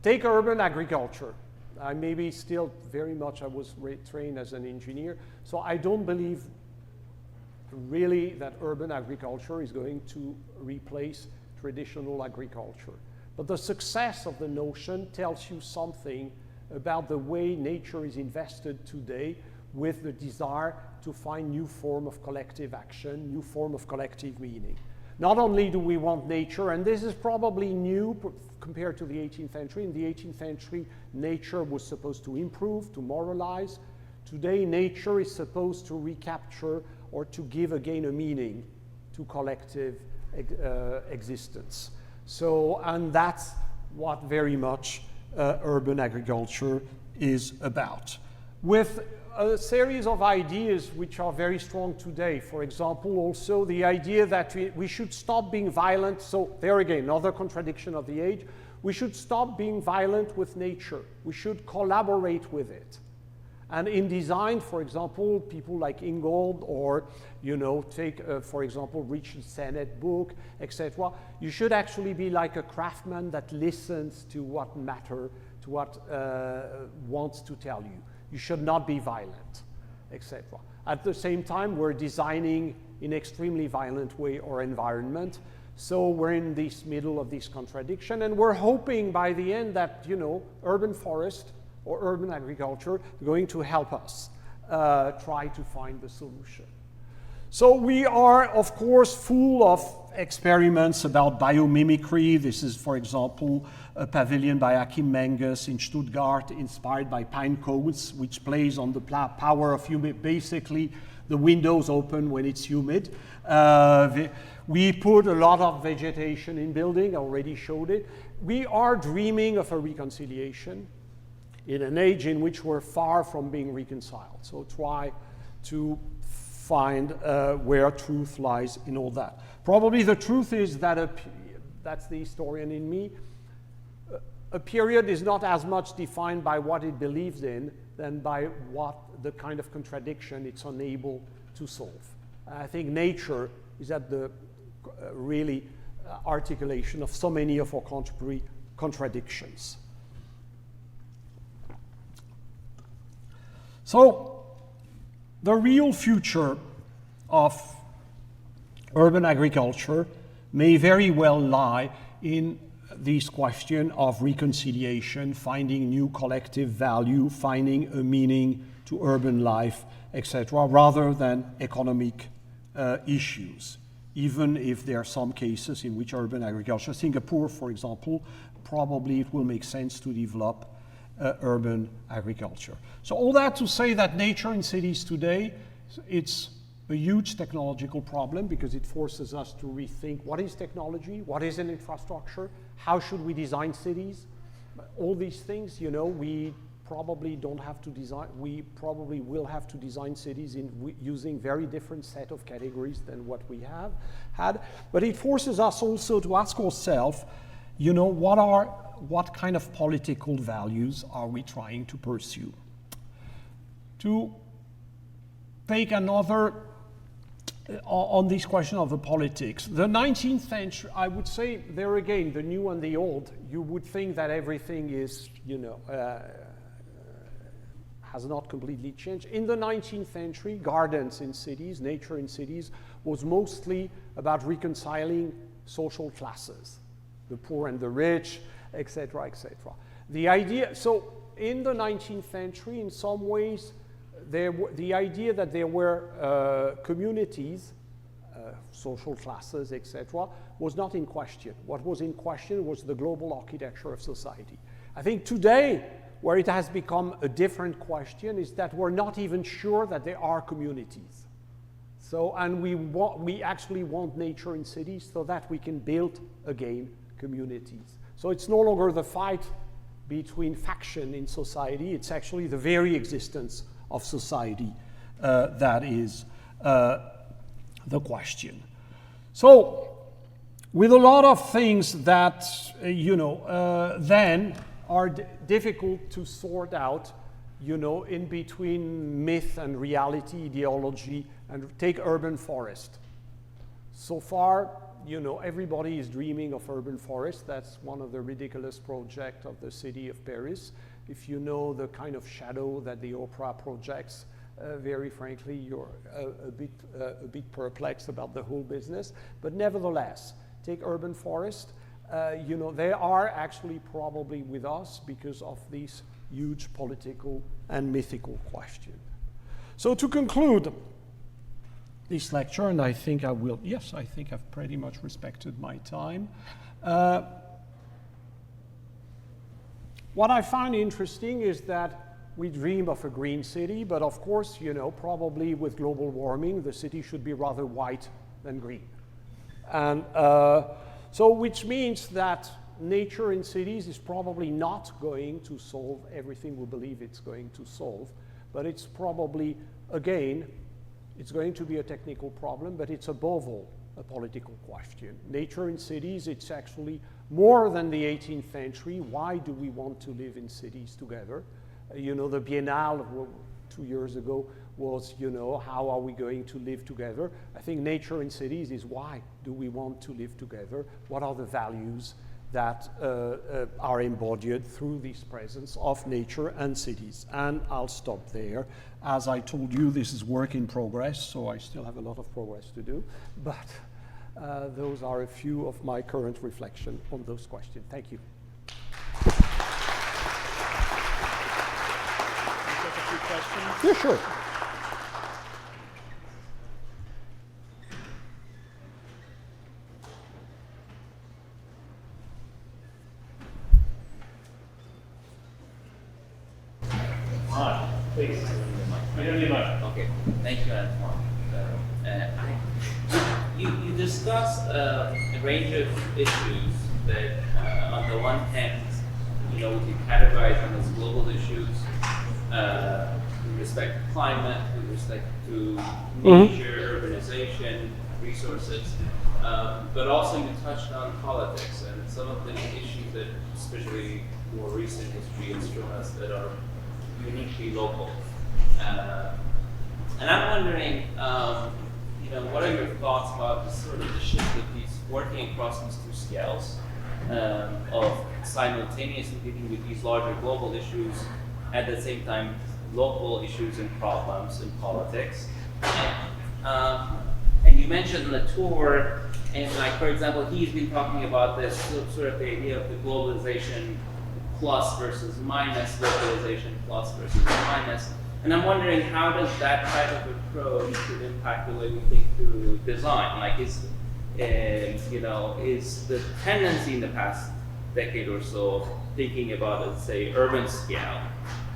[SPEAKER 2] Take urban agriculture. I maybe still very much, I was trained as an engineer, so I don't believe really that urban agriculture is going to replace traditional agriculture. But the success of the notion tells you something about the way nature is invested today with the desire to find new form of collective action, new form of collective meaning. Not only do we want nature, and this is probably new compared to the 18th century. In the 18th century, nature was supposed to improve, to moralize. Today, nature is supposed to recapture or to give again a meaning to collective existence. So, and that's what very much urban agriculture is about. With a series of ideas which are very strong today. For example, also the idea that we should stop being violent. So there again, another contradiction of the age. We should stop being violent with nature. We should collaborate with it. And in design, for example, people like Ingold or, you know, take, for example, Richard Sennett book, etc. You should actually be like a craftsman that listens to what matter, to what wants to tell you. You should not be violent, etc. At the same time, we're designing in extremely violent way our environment. So we're in this middle of this contradiction, and we're hoping by the end that, you know, urban forest or urban agriculture are going to help us try to find the solution. So we are, of course, full of experiments about biomimicry. This is, for example, a pavilion by Achim Menges in Stuttgart, inspired by pine cones, which plays on the power of humid. Basically, the windows open when it's humid. We put a lot of vegetation in building, I already showed it. We are dreaming of a reconciliation in an age in which we're far from being reconciled. So try to find where truth lies in all that. Probably the truth is that, that's the historian in me, a period is not as much defined by what it believes in than by what the kind of contradiction it's unable to solve. I think nature is at the really articulation of so many of our contemporary contradictions. So, the real future of urban agriculture may very well lie in this question of reconciliation, finding new collective value, finding a meaning to urban life, etc., rather than economic issues, even if there are some cases in which urban agriculture, Singapore, for example, probably it will make sense to develop urban agriculture. So all that to say that nature in cities today, it's a huge technological problem because it forces us to rethink what is technology, what is an infrastructure, how should we design cities. All these things, you know, we probably don't have to design, we probably will have to design cities using very different set of categories than what we have had. But it forces us also to ask ourselves, you know, what kind of political values are we trying to pursue? To take another on this question of the politics. The 19th century, I would say, there again, the new and the old, you would think that everything is, you know, has not completely changed. In the 19th century, gardens in cities, nature in cities, was mostly about reconciling social classes, the poor and the rich, etc., etc. The idea, so in the 19th century, in some ways, the idea that there were communities, social classes, etc., was not in question. What was in question was the global architecture of society. I think today, where it has become a different question is that we're not even sure that there are communities. So, and we actually want nature in cities so that we can build, again, communities. So it's no longer the fight between faction in society, it's actually the very existence of society that is the question. So, with a lot of things that, you know, then are difficult to sort out, you know, in between myth and reality, ideology, and take urban forest. So far, you know, everybody is dreaming of urban forest. That's one of the ridiculous projects of the city of Paris. If you know the kind of shadow that the opera projects, very frankly, you're a bit perplexed about the whole business. But nevertheless, take urban forest. You know, they are actually probably with us because of these huge political and mythical questions. So to conclude this lecture, and I think I will, yes, I think I've pretty much respected my time. What I find interesting is that we dream of a green city, but of course, you know, probably with global warming, the city should be rather white than green. And so which means that nature in cities is probably not going to solve everything we believe it's going to solve, but it's probably, again, it's going to be a technical problem, but it's above all a political question. Nature in cities, it's actually more than the 18th century. Why do we want to live in cities together? You know, the Biennale 2 years ago was, you know, how are we going to live together? I think nature in cities is why do we want to live together? What are the values that are embodied through this presence of nature and cities? And I'll stop there. As I told you, this is work in progress, so I still have a lot of progress to do. But those are a few of my current reflections on those questions. Thank you.
[SPEAKER 1] Questions?
[SPEAKER 2] Yeah, sure.
[SPEAKER 3] Thank you, Antoine. You discussed a range of issues that, on the one hand, we can categorize them as global issues with respect to climate, with respect to nature, urbanization, resources, but also you touched on politics and some of the issues that, especially more recent history, has shown us that are uniquely local. And I'm wondering, what are your thoughts about the sort of the shift of these working across these two scales of simultaneously dealing with these larger global issues, at the same time local issues and problems in politics. And you mentioned Latour, and like for example, he's been talking about this sort of the idea of the globalization plus versus minus, localization plus versus minus. And I'm wondering, how does that type of approach could impact the way we think through design? Like, is the tendency in the past decade or so thinking about, let's say, urban scale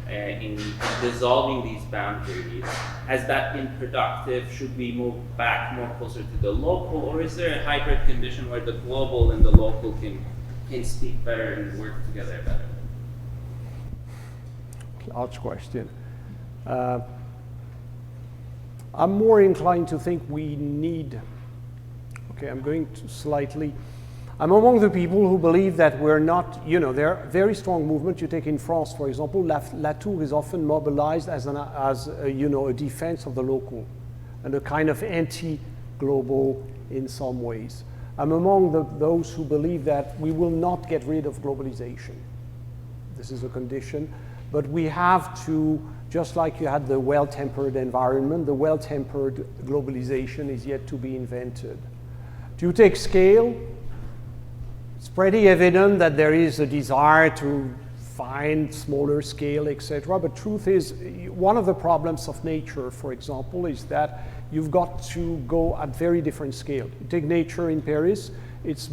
[SPEAKER 3] in dissolving these boundaries, has that been productive? Should we move back more closer to the local, or is there a hybrid condition where the global and the local can speak better and work together better?
[SPEAKER 2] Large question. I'm more inclined to think we need, I'm among the people who believe that we're not, there are very strong movements. You take in France, for example, Latour is often mobilized as a defense of the local and a kind of anti-global in some ways. I'm among those who believe that we will not get rid of globalization. This is a condition, but we have to, just like you had the well-tempered environment, the well-tempered globalization is yet to be invented. Do you take scale? It's pretty evident that there is a desire to find smaller scale, etc. But truth is, one of the problems of nature, for example, is that you've got to go at very different scale. You take nature in Paris, it's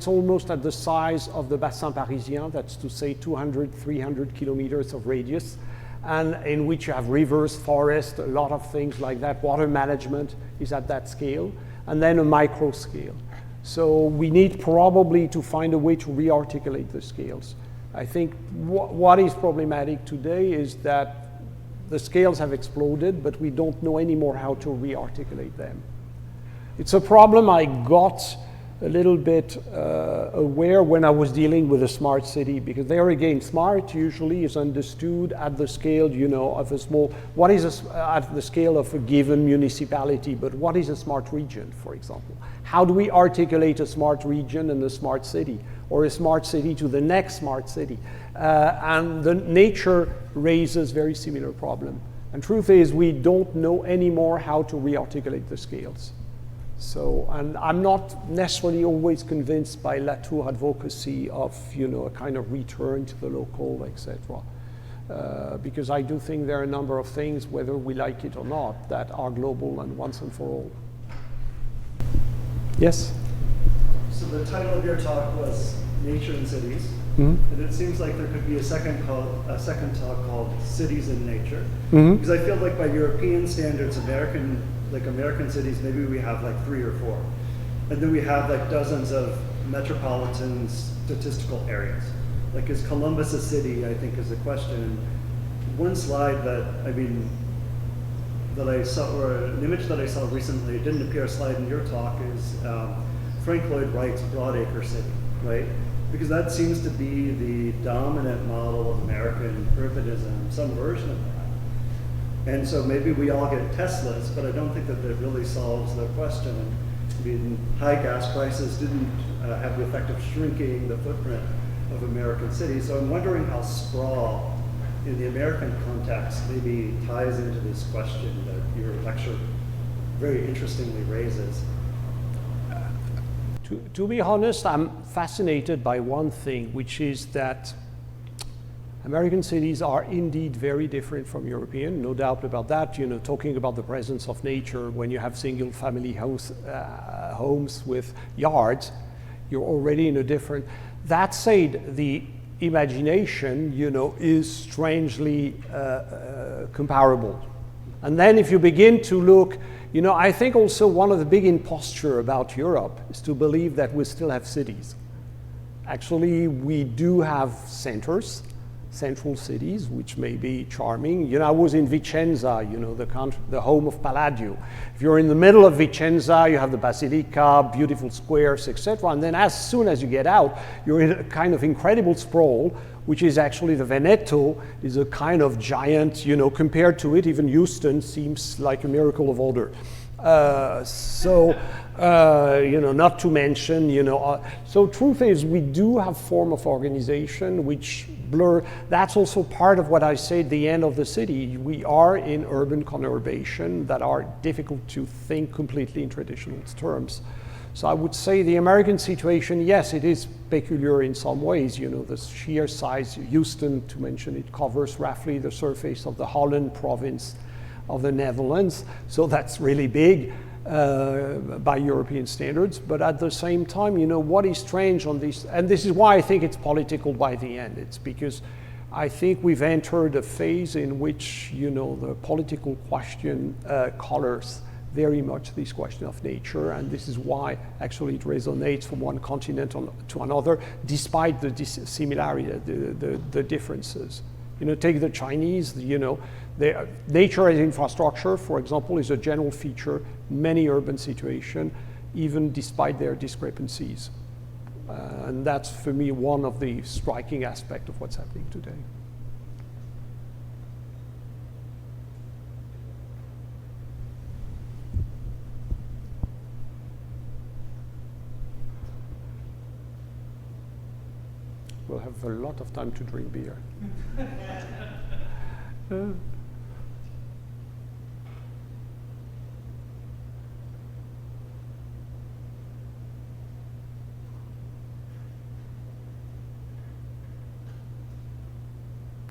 [SPEAKER 2] almost at the size of the Bassin Parisien, that's to say 200, 300 kilometers of radius, and in which you have rivers, forests, a lot of things like that. Water management is at that scale, and then a micro scale. So we need probably to find a way to re-articulate the scales. I think what is problematic today is that the scales have exploded, but we don't know anymore how to re-articulate them. It's a problem I got a little bit aware when I was dealing with a smart city, because there again, smart usually is understood at the scale, of a small, at the scale of a given municipality, but what is a smart region, for example? How do we articulate a smart region and a smart city, or a smart city to the next smart city? And the nature raises very similar problem. And truth is, we don't know anymore how to re-articulate the scales. So, and I'm not necessarily always convinced by Latour advocacy of, a kind of return to the local, etc. Because I do think there are a number of things, whether we like it or not, that are global and once and for all. Yes?
[SPEAKER 4] So the title of your talk was Nature in Cities,
[SPEAKER 2] Mm-hmm.
[SPEAKER 4] and it seems like there could be a second talk called Cities in Nature,
[SPEAKER 2] Mm-hmm.
[SPEAKER 4] because I feel like by European standards, American cities, maybe we have like 3 or 4, and then we have like dozens of metropolitan statistical areas. Like, is Columbus a city? I think is a question. One slide that I saw, or an image that I saw recently, it didn't appear a slide in your talk, is Frank Lloyd Wright's Broadacre City, right? Because that seems to be the dominant model of American urbanism, some version of that. And so maybe we all get Teslas, but I don't think that it really solves the question. I mean, high gas prices didn't have the effect of shrinking the footprint of American cities. So I'm wondering how sprawl in the American context maybe ties into this question that your lecture very interestingly raises.
[SPEAKER 2] To be honest, I'm fascinated by one thing, which is that American cities are indeed very different from European, no doubt about that. Talking about the presence of nature, when you have single-family homes with yards, you're already in a different. That said, the imagination, is strangely comparable. And then if you begin to look, you know, I think also one of the big imposture about Europe is to believe that we still have cities. Actually, we do have centers, central cities, which may be charming. You know, I was in Vicenza, you know, the home of Palladio. If you're in the middle of Vicenza, you have the Basilica, beautiful squares, etc. And then as soon as you get out, you're in a kind of incredible sprawl, which is actually the Veneto, is a kind of giant, you know, compared to it, even Houston seems like a miracle of order. You know, not to mention, you know, so truth is we do have form of organization which blur. That's also part of what I say at the end of the city. We are in urban conurbation that are difficult to think completely in traditional terms. So I would say the American situation, yes, it is peculiar in some ways. You know, the sheer size, Houston, to mention it, covers roughly the surface of the Holland province of the Netherlands. So that's really big by European standards. But at the same time, you know, what is strange on this, and this is why I think it's political by the end. It's because I think we've entered a phase in which, you know, the political question colors very much this question of nature, and this is why actually it resonates from one continent to another, despite the similarity, the differences. You know, take the Chinese, you know, nature as infrastructure, for example, is a general feature in many urban situations, even despite their discrepancies. And that's, for me, one of the striking aspects of what's happening today. We'll have a lot of time to drink beer.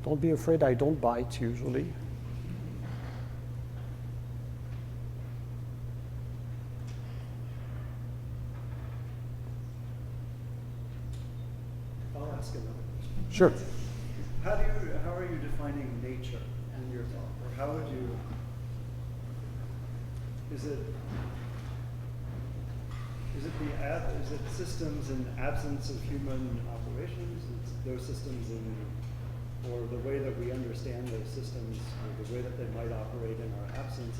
[SPEAKER 2] Don't be afraid, I don't bite usually.
[SPEAKER 4] I'll ask another question.
[SPEAKER 2] Sure.
[SPEAKER 4] How are you defining nature in your talk? Or how would you, is it systems in absence of human operations? It's those systems or the way that we understand those systems, or the way that they might operate in our absence?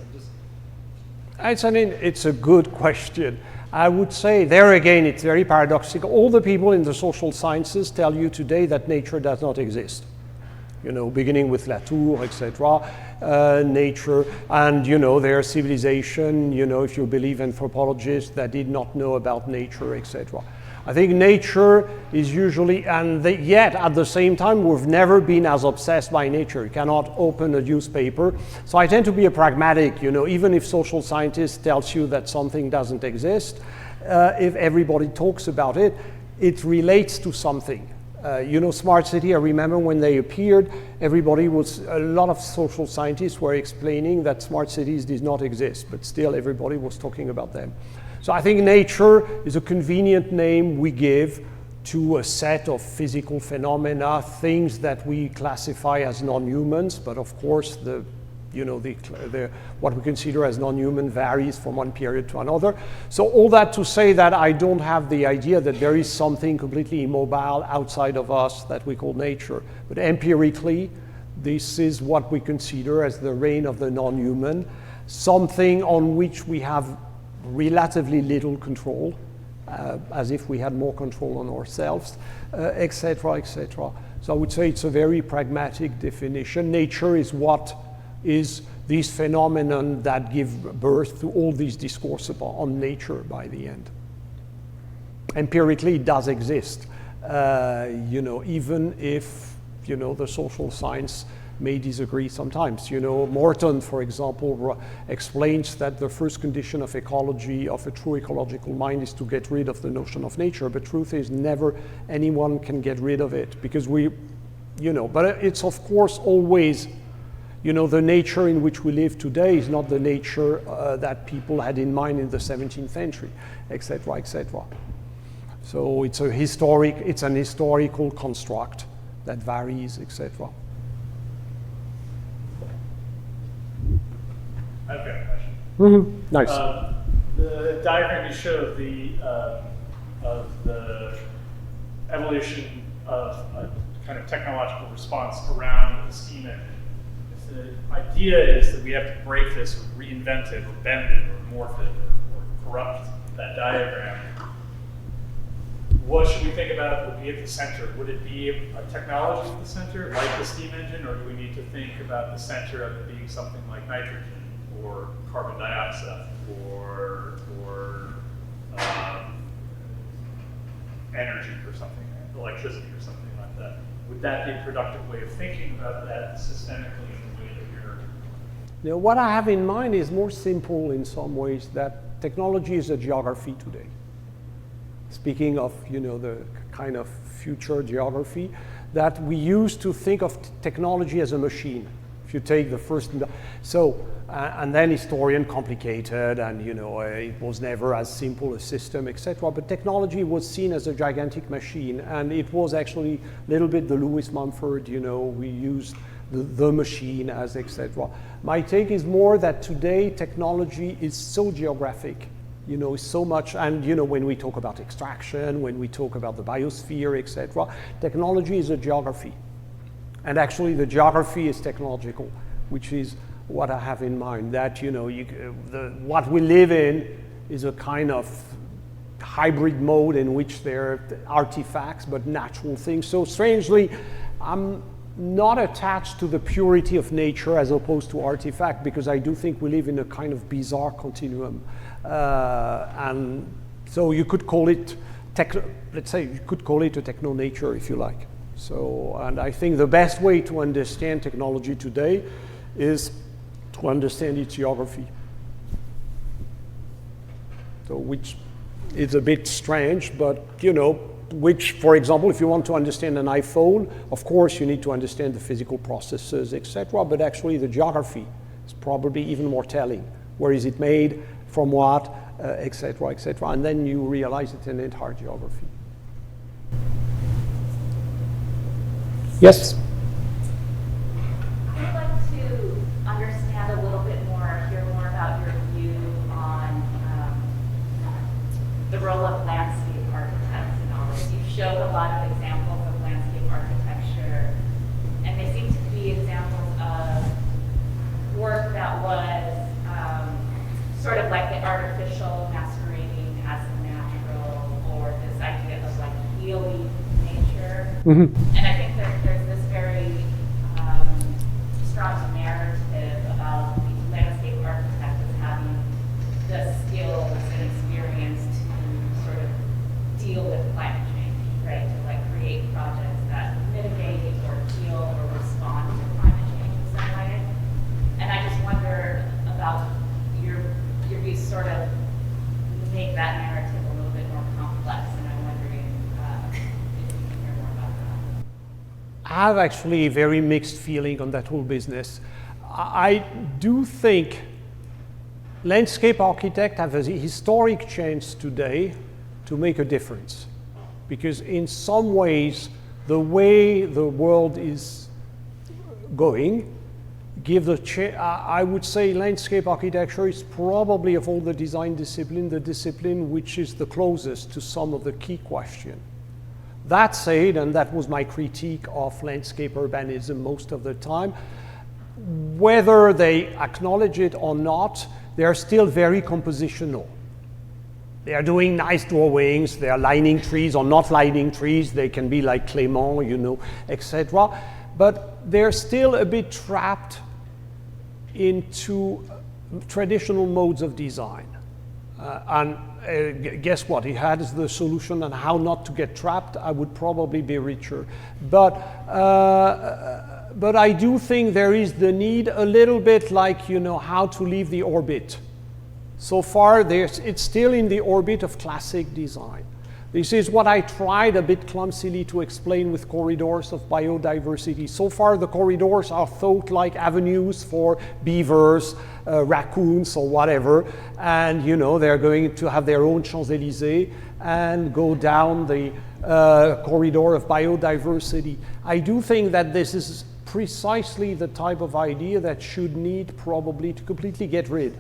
[SPEAKER 2] It's a good question. I would say there again, it's very paradoxical. All the people in the social sciences tell you today that nature does not exist. You know, beginning with Latour, etc., nature, and you know, their civilization, you know, if you believe anthropologists that did not know about nature, etc. I think nature is usually, yet at the same time, we've never been as obsessed by nature. You cannot open a newspaper. So I tend to be a pragmatic, you know, even if social scientists tells you that something doesn't exist, if everybody talks about it, it relates to something. You know, smart city, I remember when they appeared, a lot of social scientists were explaining that smart cities did not exist, but still everybody was talking about them. So I think nature is a convenient name we give to a set of physical phenomena, things that we classify as non-humans, but of course what we consider as non-human varies from one period to another. So all that to say that I don't have the idea that there is something completely immobile outside of us that we call nature. But empirically, this is what we consider as the reign of the non-human, something on which we have relatively little control, as if we had more control on ourselves, etc., etc. So I would say it's a very pragmatic definition. Nature is what is this phenomenon that give birth to all these discourses on nature by the end. Empirically, it does exist, you know, even if, you know, the social science may disagree sometimes. You know, Morton, for example, explains that the first condition of ecology, of a true ecological mind, is to get rid of the notion of nature. But truth is, never anyone can get rid of it, because we, you know, but it's of course always, you know, the nature in which we live today is not the nature that people had in mind in the 17th century, etc., etc. So it's an historical construct that varies, etc. Nice.
[SPEAKER 1] The diagram you showed of the evolution of a kind of technological response around the steam engine. If the idea is that we have to break this or reinvent it or bend it or morph it or corrupt that diagram, what should we think about would be at the center? Would it be a technology at the center, like the steam engine, or do we need to think about the center of it being something like nitrogen or carbon dioxide or energy or something, electricity or something like that? Would that be a productive way of thinking about that systemically in the way that you're?
[SPEAKER 2] What I have in mind is more simple in some ways, that technology is a geography today. Speaking of, the kind of future geography, that we used to think of technology as a machine. If you take the first, and then historian complicated, and it was never as simple a system, etc. But technology was seen as a gigantic machine, and it was actually a little bit the Lewis Mumford. We used the machine as etc. My take is more that today technology is so geographic. So much, and when we talk about extraction, when we talk about the biosphere, etc., technology is a geography. And actually the geography is technological, which is what I have in mind, that what we live in is a kind of hybrid mode in which there are artifacts but natural things. So strangely, I'm not attached to the purity of nature as opposed to artifact, because I do think we live in a kind of bizarre continuum. And so you could call it, let's say, you could call it a techno-nature if you like. So, and I think the best way to understand technology today is to understand its geography. So, which is a bit strange, but which, for example, if you want to understand an iPhone, of course you need to understand the physical processes, etc. But actually the geography is probably even more telling. Where is it made, from what, etc., etc. And then you realize it's an entire geography. Yes?
[SPEAKER 5] I'd like to understand a little bit more, hear more about your view on the role of landscape architects and all this. You showed a lot of examples of landscape architecture, and they seem to be examples of work that was sort of like the artificial masquerading as natural, or this idea of like healing nature. Mm-hmm. And I think that there's this very strong narrative about the landscape architect as having the skills and experience to sort of deal with climate change, right? To like create projects that mitigate or heal or respond to climate change in some way. And I just wonder about your views, sort of make that narrative a little bit more complex, and I'm wondering if you can hear more about that.
[SPEAKER 2] I have actually a very mixed feeling on that whole business. I do think landscape architects have a historic chance today to make a difference, because in some ways the way the world is going I would say landscape architecture is probably, of all the design discipline, the discipline which is the closest to some of the key questions. That said, and that was my critique of landscape urbanism most of the time, whether they acknowledge it or not, they are still very compositional. They are doing nice drawings, they are lining trees or not lining trees, they can be like Clément, etc. But they're still a bit trapped into traditional modes of design. Guess what? He has the solution on how not to get trapped. I would probably be richer. But I do think there is the need a little bit like, how to leave the orbit. So far, it's still in the orbit of classic design. This is what I tried a bit clumsily to explain with corridors of biodiversity. So far, the corridors are thought like avenues for beavers, raccoons, or whatever. And, they're going to have their own Champs-Élysées and go down the corridor of biodiversity. I do think that this is precisely the type of idea that should need probably to completely get rid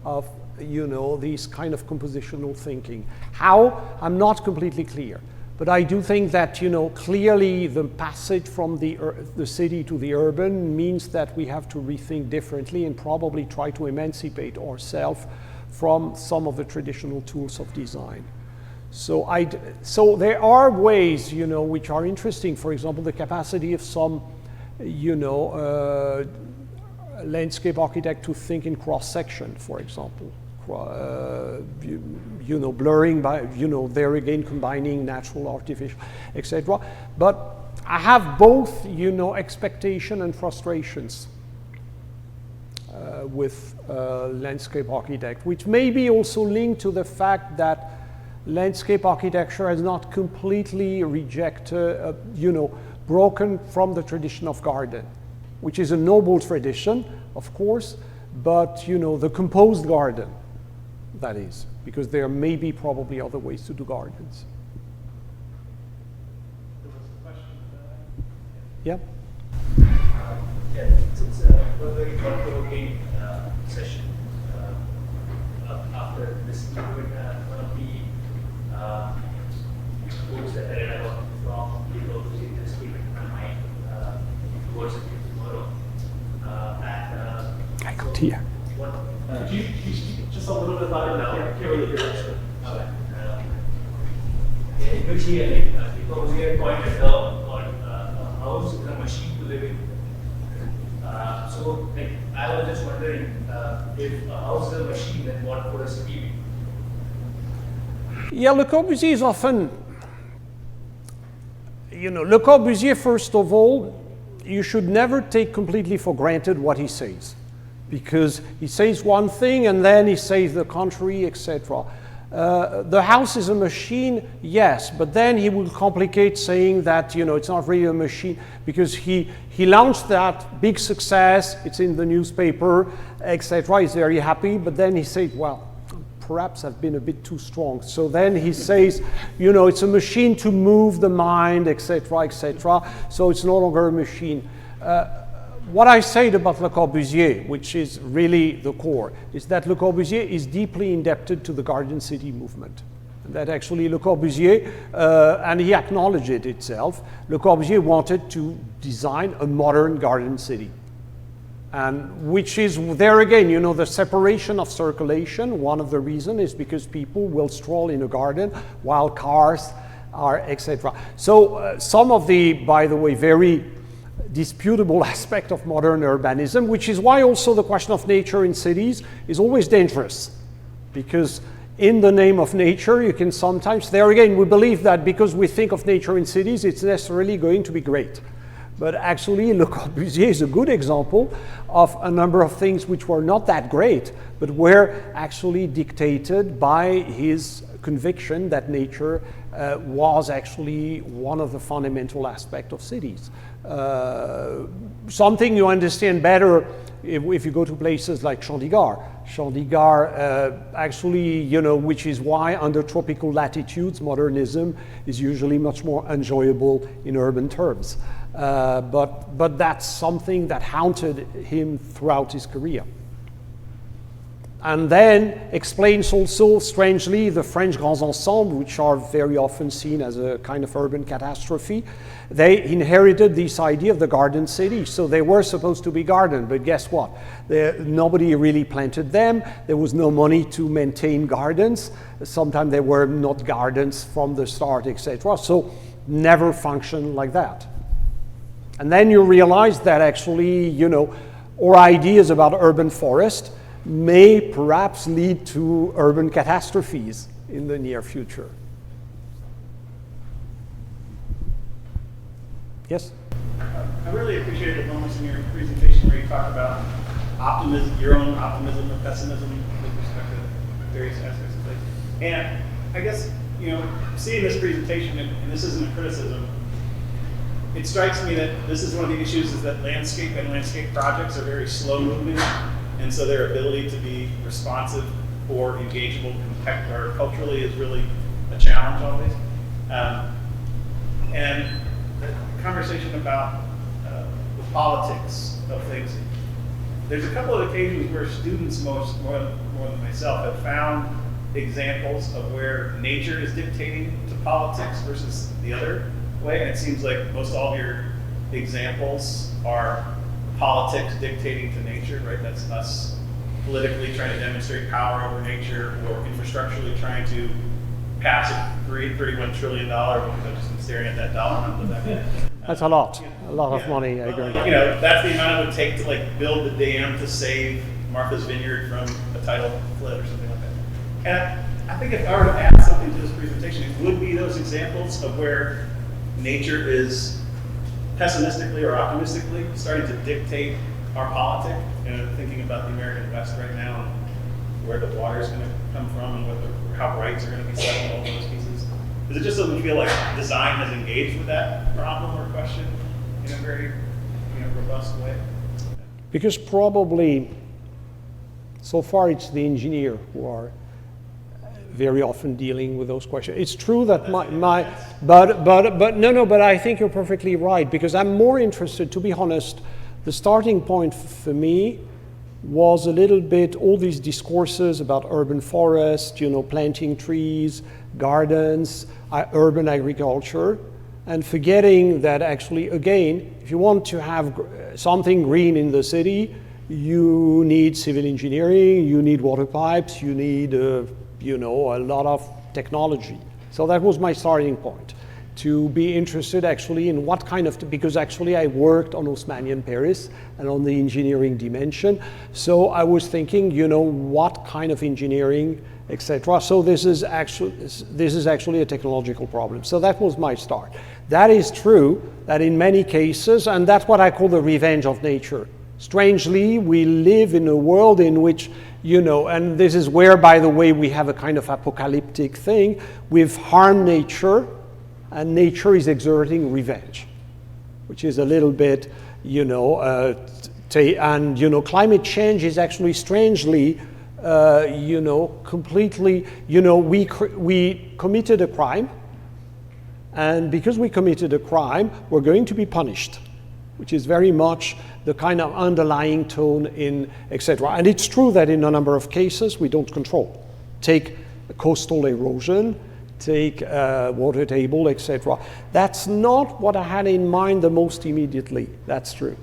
[SPEAKER 2] of, you know, these kind of compositional thinking. How? I'm not completely clear. But I do think that, you know, clearly the passage from the city to the urban means that we have to rethink differently and probably try to emancipate ourselves from some of the traditional tools of design. So there are ways, you know, which are interesting. For example, the capacity of some, you know, landscape architect to think in cross-section, for example. You know, blurring by, you know, there again combining natural, artificial, etc. But I have both, you know, expectation and frustrations with landscape architect, which may be also linked to the fact that landscape architecture has not completely rejected, you know, broken from the tradition of garden, which is a noble tradition, of course, but, you know, the composed garden, that is, because there may be probably other ways to do gardens.
[SPEAKER 6] There was a question.
[SPEAKER 2] Yeah?
[SPEAKER 6] Yeah, it's a very thought-provoking session. After this, one of the books that I read about from people who just keep it in my mind towards it tomorrow.
[SPEAKER 2] I got here.
[SPEAKER 6] Could you speak just a little bit about it now? I can't really hear it. In which people here pointed out on a house is a machine to live in. So like, I was just wondering if a house is a machine, then what would a city be?
[SPEAKER 2] Yeah, Le Corbusier is often, you know, Le Corbusier, first of all, you should never take completely for granted what he says, because he says one thing and then he says the contrary, etc. The house is a machine, yes, but then he will complicate saying that, you know, it's not really a machine, because he launched that big success, it's in the newspaper, etc. He's very happy, but then he said, well, perhaps I've been a bit too strong. So then he says, you know, it's a machine to move the mind, etc., etc. So it's no longer a machine. What I said about Le Corbusier, which is really the core, is that Le Corbusier is deeply indebted to the Garden City movement. And that actually Le Corbusier, and he acknowledged it itself, Le Corbusier wanted to design a modern garden city. And which is, there again, you know, the separation of circulation, one of the reasons is because people will stroll in a garden while cars are, etc. So some of the, by the way, very disputable aspect of modern urbanism, which is why also the question of nature in cities is always dangerous, because in the name of nature you can sometimes, there again, we believe that because we think of nature in cities it's necessarily going to be great. But actually Le Corbusier is a good example of a number of things which were not that great, but were actually dictated by his conviction that nature was actually one of the fundamental aspects of cities. Something you understand better if you go to places like Chandigarh. Chandigarh actually, you know, which is why under tropical latitudes modernism is usually much more enjoyable in urban terms. But that's something that haunted him throughout his career. And then explains also, strangely, the French grands ensembles, which are very often seen as a kind of urban catastrophe. They inherited this idea of the garden city, so they were supposed to be garden, but guess what? Nobody really planted them. There was no money to maintain gardens. Sometimes they were not gardens from the start, etc. So never functioned like that. And then you realize that actually, you know, our ideas about urban forest may perhaps lead to urban catastrophes in the near future. Yes?
[SPEAKER 7] I really appreciated the moments in your presentation where you talked about optimism, your own optimism or pessimism with respect to various aspects of things. And I guess, you know, seeing this presentation, and this isn't a criticism, it strikes me that this is one of the issues is that landscape and landscape projects are very slow moving, and so their ability to be responsive or engageable or culturally is really a challenge always. And the conversation about the politics of things, there's a couple of occasions where students more more than myself, have found examples of where nature is dictating to politics versus the other way. And it seems like most all of your examples are politics dictating to nature, right? That's us politically trying to demonstrate power over nature, or infrastructurally trying to pass a $31 trillion, because I've just been staring at that dollar amount.
[SPEAKER 2] That's a lot of money, I agree.
[SPEAKER 7] You know, that's the amount it would take to like build the dam to save Martha's Vineyard from a tidal flood or something like that. And I think if I were to add something to this presentation, it would be those examples of where nature is pessimistically or optimistically starting to dictate our politic. You know, thinking about the American West right now and where the water is going to come from and how rights are going to be settled, all those pieces. Is it just that we feel like design has engaged with that problem or question in a very robust way?
[SPEAKER 2] Because probably, so far it's the engineer who are very often dealing with those questions. It's true that but I think you're perfectly right, because I'm more interested, to be honest, the starting point for me was a little bit all these discourses about urban forest, planting trees, gardens, urban agriculture, and forgetting that actually, again, if you want to have something green in the city, you need civil engineering, you need water pipes, you need, a lot of technology. So that was my starting point, to be interested actually in what kind of, because actually I worked on Haussmannian Paris and on the engineering dimension. So I was thinking, what kind of engineering, etc. So this is actually a technological problem. So that was my start. That is true that in many cases, and that's what I call the revenge of nature. Strangely, we live in a world in which, and this is where, by the way, we have a kind of apocalyptic thing. We've harmed nature, and nature is exerting revenge, which is a little bit, climate change is actually strangely, completely, we committed a crime, and because we committed a crime, we're going to be punished, which is very much the kind of underlying tone in etc. And it's true that in a number of cases we don't control. Take coastal erosion, take water table, etc. That's not what I had in mind the most immediately. That's true.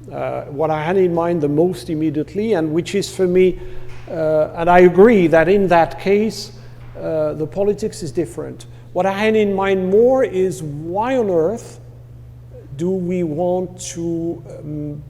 [SPEAKER 2] What I had in mind the most immediately, and which is for me, and I agree that in that case, the politics is different. What I had in mind more is why on earth do we want to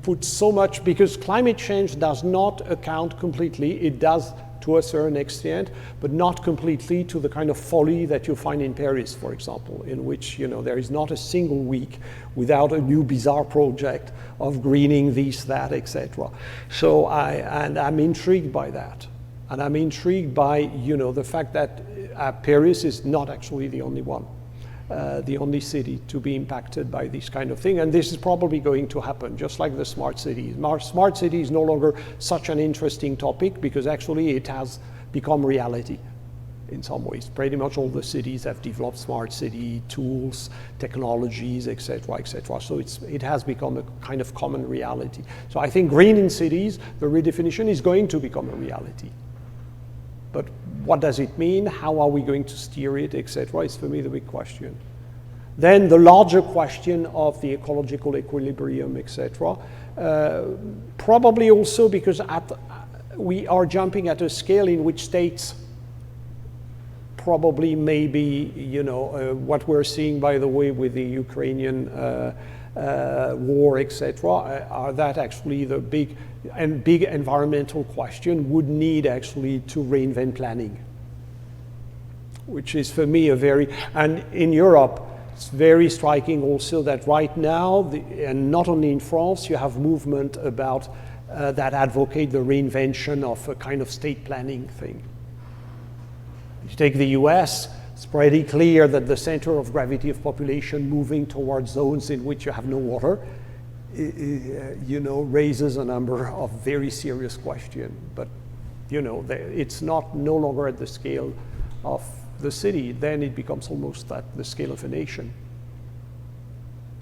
[SPEAKER 2] put so much, because climate change does not account completely, it does to a certain extent, but not completely to the kind of folly that you find in Paris, for example, in which there is not a single week without a new bizarre project of greening this, that, etc. So I'm intrigued by that. And I'm intrigued by the fact that Paris is not actually the only one. The only city to be impacted by this kind of thing. And this is probably going to happen, just like the smart city. Smart city is no longer such an interesting topic because actually it has become reality in some ways. Pretty much all the cities have developed smart city tools, technologies, etc., etc. So it has become a kind of common reality. So I think green in cities, the redefinition is going to become a reality. But what does it mean? How are we going to steer it, etc.? Is for me the big question. Then the larger question of the ecological equilibrium, etc. Probably also because we are jumping at a scale in which states probably maybe, what we're seeing, by the way, with the Ukrainian war, etc., are that actually the big environmental question would need actually to reinvent planning, which is for me and in Europe, it's very striking also that right now, and not only in France, you have movement about that advocate the reinvention of a kind of state planning thing. If you take the US, it's pretty clear that the center of gravity of population moving towards zones in which you have no water, raises a number of very serious questions. But, it's no longer at the scale of the city. Then it becomes almost at the scale of a nation.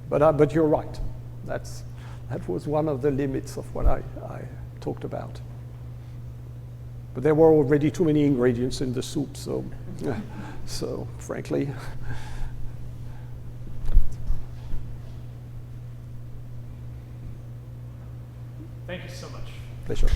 [SPEAKER 2] But you're right. That was one of the limits of what I talked about. But there were already too many ingredients in the soup, so, so frankly.
[SPEAKER 1] Thank you so much.
[SPEAKER 2] Pleasure.